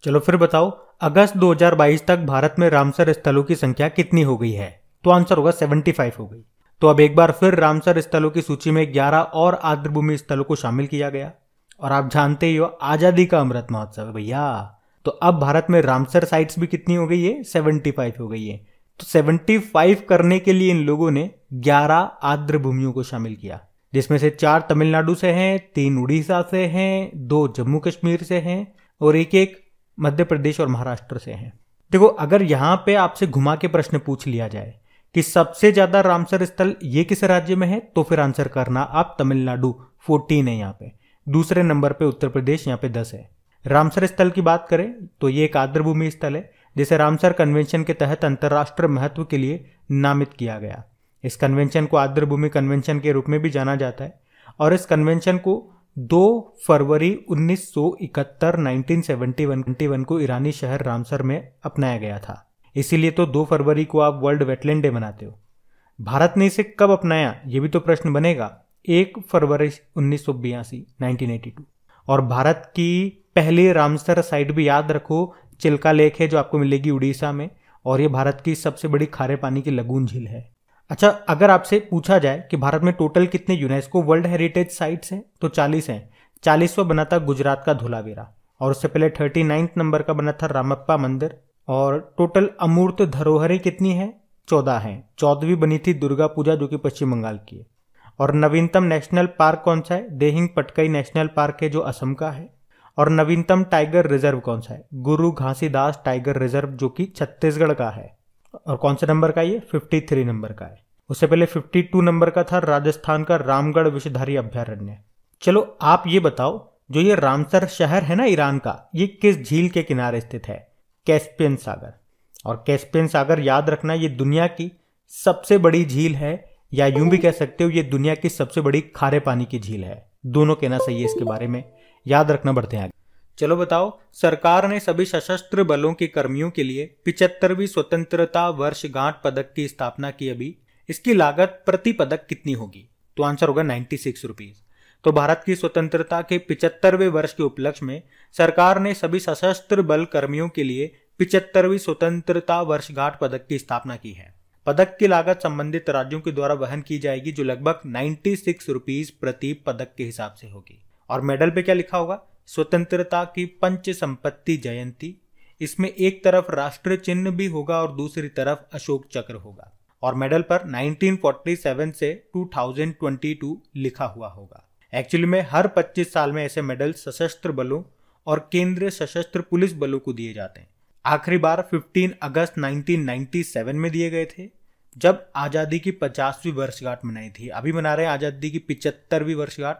चलो फिर बताओ, अगस्त 2022 तक भारत में रामसर स्थलों की संख्या कितनी हो गई है? तो आंसर होगा 75 हो गई। तो अब एक बार फिर रामसर स्थलों की सूची में 11 और आर्द्रभूमि स्थलों को शामिल किया गया। और आप जानते ही हो, आजादी का अमृत महोत्सव है भैया। तो अब भारत में रामसर साइट्स भी कितनी हो गई है? 75 हो गई है। तो 75 करने के लिए इन लोगों ने 11 आर्द्रभूमियों को शामिल किया, जिसमें से 4 तमिलनाडु से हैं, 3 उड़ीसा से हैं, 2 जम्मू कश्मीर से हैं, और एक मध्य प्रदेश और महाराष्ट्र से हैं। देखो, अगर यहां पे आपसे घुमा के प्रश्न पूछ लिया जाए कि सबसे ज्यादा रामसर स्थल ये किस राज्य में है, तो फिर आंसर करना आप तमिलनाडु, 14 है यहाँ पे। दूसरे नंबर पे उत्तर प्रदेश, यहाँ पे 10 है। रामसर स्थल की बात करें तो ये एक आर्द्रभूमि स्थल है, जिसे रामसर कन्वेंशन के तहत अंतर्राष्ट्रीय महत्व के लिए नामित किया गया। इस कन्वेंशन को आर्द्रभूमि कन्वेंशन के रूप में भी जाना जाता है। और इस कन्वेंशन को 2 फरवरी 1971 को ईरानी शहर रामसर में अपनाया गया था। इसीलिए तो 2 फरवरी को आप वर्ल्ड वेटलैंड डे मनाते हो। भारत ने इसे कब अपनाया, ये भी तो प्रश्न बनेगा। 1 फरवरी 1982। और भारत की पहली रामसर साइट भी याद रखो, चिल्का लेक है, जो आपको मिलेगी उड़ीसा में। और ये भारत की सबसे बड़ी खारे पानी की लगून झील है। अच्छा, अगर आपसे पूछा जाए कि भारत में टोटल कितने यूनेस्को वर्ल्ड हेरिटेज साइट्स हैं, तो 40 हैं। 40वां बना था गुजरात का धोलावीरा, और उससे पहले 39 नंबर का बना था रामप्पा मंदिर। और टोटल अमूर्त धरोहरें कितनी हैं? 14 हैं। 14वीं बनी थी दुर्गा पूजा, जो कि पश्चिम बंगाल की है। और नवीनतम नेशनल पार्क कौन सा है? देहिंग पटकई नेशनल पार्क है, जो असम का है। और नवीनतम टाइगर रिजर्व कौन सा है? गुरु घासीदास टाइगर रिजर्व, जो कि छत्तीसगढ़ का है। और कौन से नंबर का? ये 53 नंबर का है। उससे पहले 52 नंबर का था राजस्थान का रामगढ़ विषधारी अभ्यारण्य। चलो आप ये बताओ, जो ये रामसर शहर है ना ईरान का, ये किस झील के किनारे स्थित है? कैस्पियन सागर। और कैस्पियन सागर याद रखना, ये दुनिया की सबसे बड़ी झील है, या यूं भी कह सकते हो ये दुनिया की सबसे बड़ी खारे पानी की झील है। दोनों कहना सही है इसके बारे में, याद रखना। बढ़ते हैं आगे। चलो बताओ, सरकार ने सभी सशस्त्र बलों के कर्मियों के लिए 75वीं स्वतंत्रता वर्षगांठ पदक की स्थापना की अभी इसकी लागत प्रति पदक कितनी होगी? तो आंसर होगा 96 रुपीज। तो भारत की स्वतंत्रता के 75वें वर्ष के उपलक्ष्य में सरकार ने सभी सशस्त्र बल कर्मियों के लिए 75वीं स्वतंत्रता वर्षगांठ पदक की स्थापना की है। पदक की लागत संबंधित राज्यों के द्वारा वहन की जाएगी, जो लगभग 96 रुपीज प्रति पदक के हिसाब से होगी। और मेडल पे क्या लिखा होगा? स्वतंत्रता की पंच संपत्ति जयंती। इसमें एक तरफ राष्ट्र चिन्ह भी होगा और दूसरी तरफ अशोक चक्र होगा। और मेडल पर 1947 से 2022 लिखा हुआ होगा। एक्चुअली में हर 25 साल में ऐसे मेडल सशस्त्र बलों और केंद्रीय सशस्त्र पुलिस बलों को दिए जाते हैं। आखिरी बार 15 अगस्त 1997 में दिए गए थे, जब आजादी की 50वीं वर्षगांठ मनाई थी। अभी मना रहे हैं आजादी की 75वीं वर्षगांठ,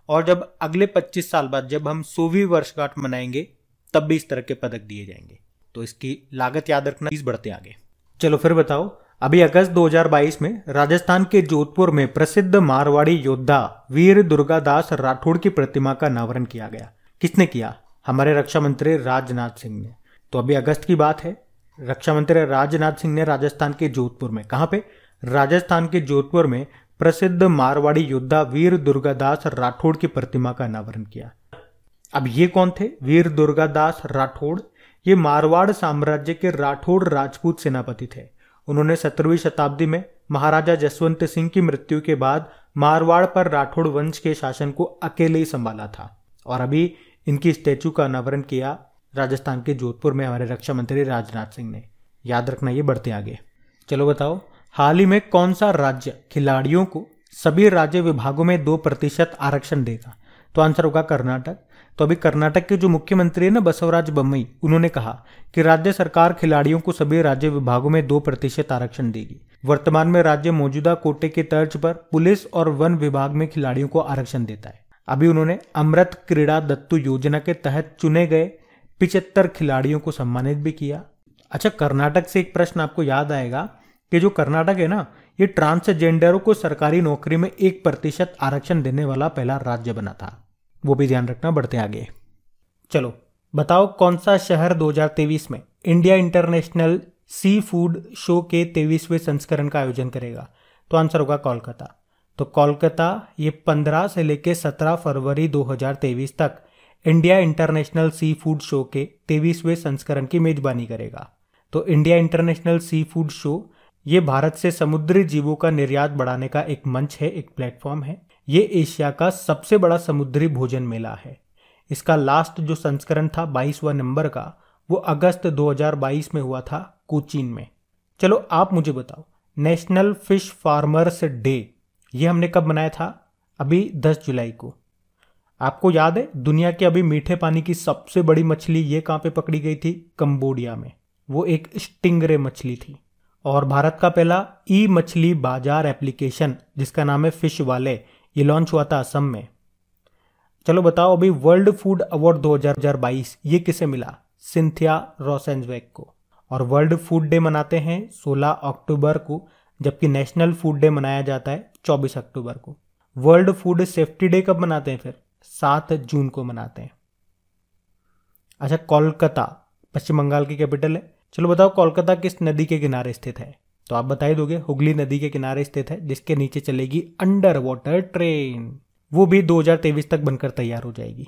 और जब अगले 25 साल बाद जब हम 100वीं वर्षगांठ मनाएंगे तब भी इस तरह के पदक दिए जाएंगे। तो इसकी लागत याद रखना, प्लीज बढ़ते आगे। चलो फिर बताओ, अभी अगस्त 2022 में राजस्थान के जोधपुर में प्रसिद्ध मारवाड़ी योद्धा वीर दुर्गादास राठौड़ की प्रतिमा का अनावरण किया गया। किसने किया? हमारे रक्षा मंत्री राजनाथ सिंह ने। तो अभी अगस्त की बात है, रक्षा मंत्री राजनाथ सिंह ने राजस्थान के जोधपुर में, कहां पे? राजस्थान के जोधपुर में प्रसिद्ध मारवाड़ी योद्धा वीर दुर्गादास राठौड़ की प्रतिमा का अनावरण किया। अब ये कौन थे वीर दुर्गादास राठौड़? ये मारवाड़ साम्राज्य के राठौड़ राजपूत सेनापति थे। उन्होंने 17वीं शताब्दी में महाराजा जसवंत सिंह की मृत्यु के बाद मारवाड़ पर राठौड़ वंश के शासन को अकेले ही संभाला था। और अभी इनकी स्टैचू का अनावरण किया राजस्थान के जोधपुर में हमारे रक्षा मंत्री राजनाथ सिंह ने। याद रखना, ये बढ़ते आगे। चलो बताओ, हाल ही में कौन सा राज्य खिलाड़ियों को सभी राज्य विभागों में 2% आरक्षण देगा? तो आंसर होगा कर्नाटक। तो अभी कर्नाटक के जो मुख्यमंत्री है ना, बसवराज बोम्मई, उन्होंने कहा कि राज्य सरकार खिलाड़ियों को सभी राज्य विभागों में 2% आरक्षण देगी। वर्तमान में राज्य मौजूदा कोटे के तर्ज पर पुलिस और वन विभाग में खिलाड़ियों को आरक्षण देता है। अभी उन्होंने अमृत क्रीड़ा दत्तू योजना के तहत चुने गए 75 खिलाड़ियों को सम्मानित भी किया। अच्छा, कर्नाटक से एक प्रश्न आपको याद आएगा कि जो कर्नाटक है ना, ये ट्रांसजेंडरों को सरकारी नौकरी में 1% आरक्षण देने वाला पहला राज्य बना था। वो भी ध्यान रखना, बढ़ते आगे। चलो बताओ, कौन सा शहर 2023 में India international sea food show के 23वें संस्करण का आयोजन करेगा? तो आंसर होगा कोलकाता। तो कोलकाता ये 15 से लेकर 17 फरवरी 2023 तक India international sea food show के 23वें संस्करण की मेजबानी करेगा। तो India international sea food show ये भारत से समुद्री जीवों का निर्यात बढ़ाने का एक मंच है, एक प्लेटफॉर्म है। ये एशिया का सबसे बड़ा समुद्री भोजन मेला है। इसका लास्ट जो संस्करण था 22वां नंबर का, वो अगस्त 2022 में हुआ था कोचीन में। चलो आप मुझे बताओ, नेशनल फिश फार्मर्स डे ये हमने कब मनाया था? अभी 10 जुलाई को। आपको याद है दुनिया के अभी मीठे पानी की सबसे बड़ी मछली ये कहाँ पे पकड़ी गई थी? कंबोडिया में। वो एक स्टिंगरे मछली थी। और भारत का पहला ई मछली बाजार एप्लीकेशन जिसका नाम है फिश वाले, ये लॉन्च हुआ था असम में। चलो बताओ, अभी वर्ल्ड फूड अवार्ड 2022 ये किसे मिला? सिंथिया रोसेंजवेग को। और वर्ल्ड फूड डे मनाते हैं 16 अक्टूबर को, जबकि नेशनल फूड डे मनाया जाता है 24 अक्टूबर को। वर्ल्ड फूड सेफ्टी डे कब मनाते हैं? फिर 7 जून को मनाते हैं। अच्छा, कोलकाता पश्चिम बंगाल की कैपिटल है। चलो बताओ, कोलकाता किस नदी के किनारे स्थित है? तो आप बता ही दोगे, हुगली नदी के किनारे स्थित है, जिसके नीचे चलेगी अंडर वाटर ट्रेन। वो भी 2023 तक बनकर तैयार हो जाएगी।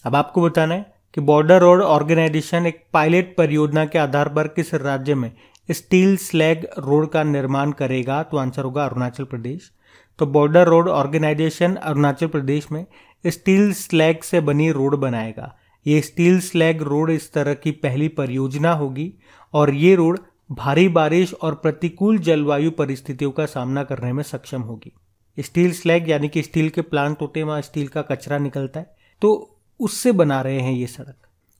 अब आपको बताना है कि बॉर्डर रोड ऑर्गेनाइजेशन एक पायलट परियोजना के आधार पर किस राज्य में स्टील स्लैग रोड का निर्माण करेगा? तो आंसर होगा अरुणाचल प्रदेश। तो border road organisation Arunachal Pradesh में स्टील स्लैग से बनी रोड बनाएगा। ये स्टील स्लैग रोड इस तरह की पहली परियोजना होगी और ये रोड भारी बारिश और प्रतिकूल जलवायु परिस्थितियों का सामना करने में सक्षम होगी। स्टील स्लैग यानी कि स्टील के प्लांट होते हैं, वहाँ स्टील का कचरा निकलता है, तो उससे बना रहे हैं ये सड़क।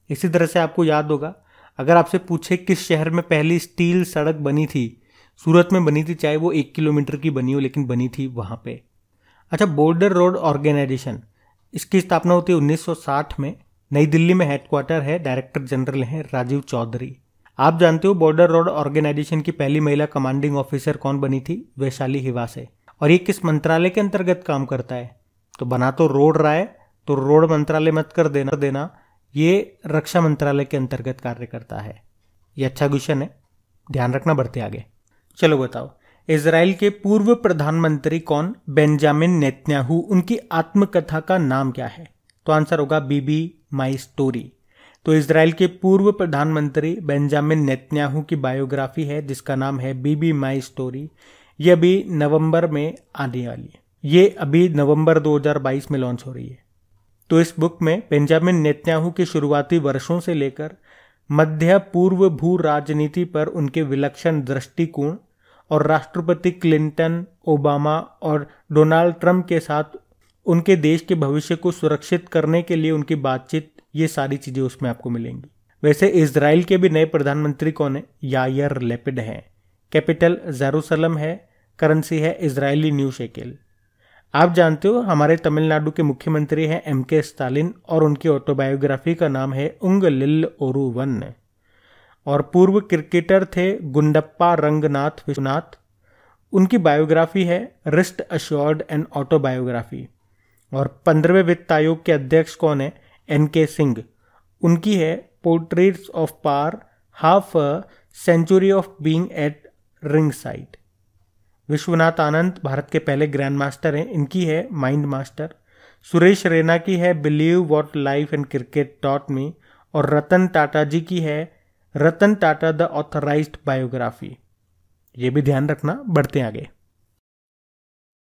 इसी तरह से आपको याद होगा, अगर आपसे पूछे किस शहर में पहली स्टील सड़क बनी थी, सूरत में बनी थी, चाहे वो 1 किलोमीटर की बनी हो, लेकिन बनी थी वहाँ पे। अच्छा, बॉर्डर रोड ऑर्गेनाइजेशन इसकी स्थापना होती है 1960 में। नई दिल्ली में हेडक्वार्टर है, डायरेक्टर जनरल हैं राजीव चौधरी। आप जानते हो बॉर्डर रोड ऑर्गेनाइजेशन की पहली महिला कमांडिंग ऑफिसर कौन बनी थी? वैशाली हिवासे। और ये किस मंत्रालय के अंतर्गत काम करता है? तो बना तो रोड रहा है, तो रोड मंत्रालय मत कर देना, ये रक्षा मंत्रालय के अंतर्गत कार्य करता है। ये अच्छा क्वेश्चन है, ध्यान रखना, बढ़ते आगे। चलो बताओ, इजराइल के पूर्व प्रधानमंत्री कौन? Benjamin Netanyahu. उनकी आत्मकथा का नाम क्या है? तो आंसर होगा बीबी माई स्टोरी। तो इजराइल के पूर्व प्रधानमंत्री बेंजामिन नेतन्याहू की बायोग्राफी है जिसका नाम है बीबी माई स्टोरी। ये अभी नवंबर में आने वाली है। ये अभी नवंबर 2022 में लॉन्च हो रही है। तो इस बुक में बेंजामिन नेतन्याहू के शुरुआती वर्षों से लेकर मध्य पूर्व भू राजनीति पर उनके विलक्षण दृष्टिकोण और राष्ट्रपति क्लिंटन, ओबामा और डोनाल्ड ट्रंप के साथ उनके देश के भविष्य को सुरक्षित करने के लिए उनकी बातचीत, ये सारी चीजें उसमें आपको मिलेंगी। वैसे इजराइल के भी नए प्रधानमंत्री कौन है? यायर लेपिड हैं। कैपिटल जेरूसलम है। करेंसी है इजरायली न्यू शेकेल। आप जानते हो हमारे तमिलनाडु के मुख्यमंत्री हैं MK स्टालिन और उनकी ऑटोबायोग्राफी का नाम है उंगलिल ओरुवन। और पूर्व क्रिकेटर थे गुंडप्पा रंगनाथ विश्वनाथ। उनकी बायोग्राफी है रिस्ट अश्योर्ड एंड ऑटोबायोग्राफी। और 15वें वित्त आयोग के अध्यक्ष कौन है? NK सिंह। उनकी है portraits of power, half a century of being at ringside. Vishwanath Anand Bharat के पहले ग्रैंड मास्टर हैं। इनकी है माइंड मास्टर। सुरेश रैना की है believe what life and cricket taught me. और रतन टाटा जी की है Ratan Tata the authorised biography. ये भी ध्यान रखना। बढ़ते आगे।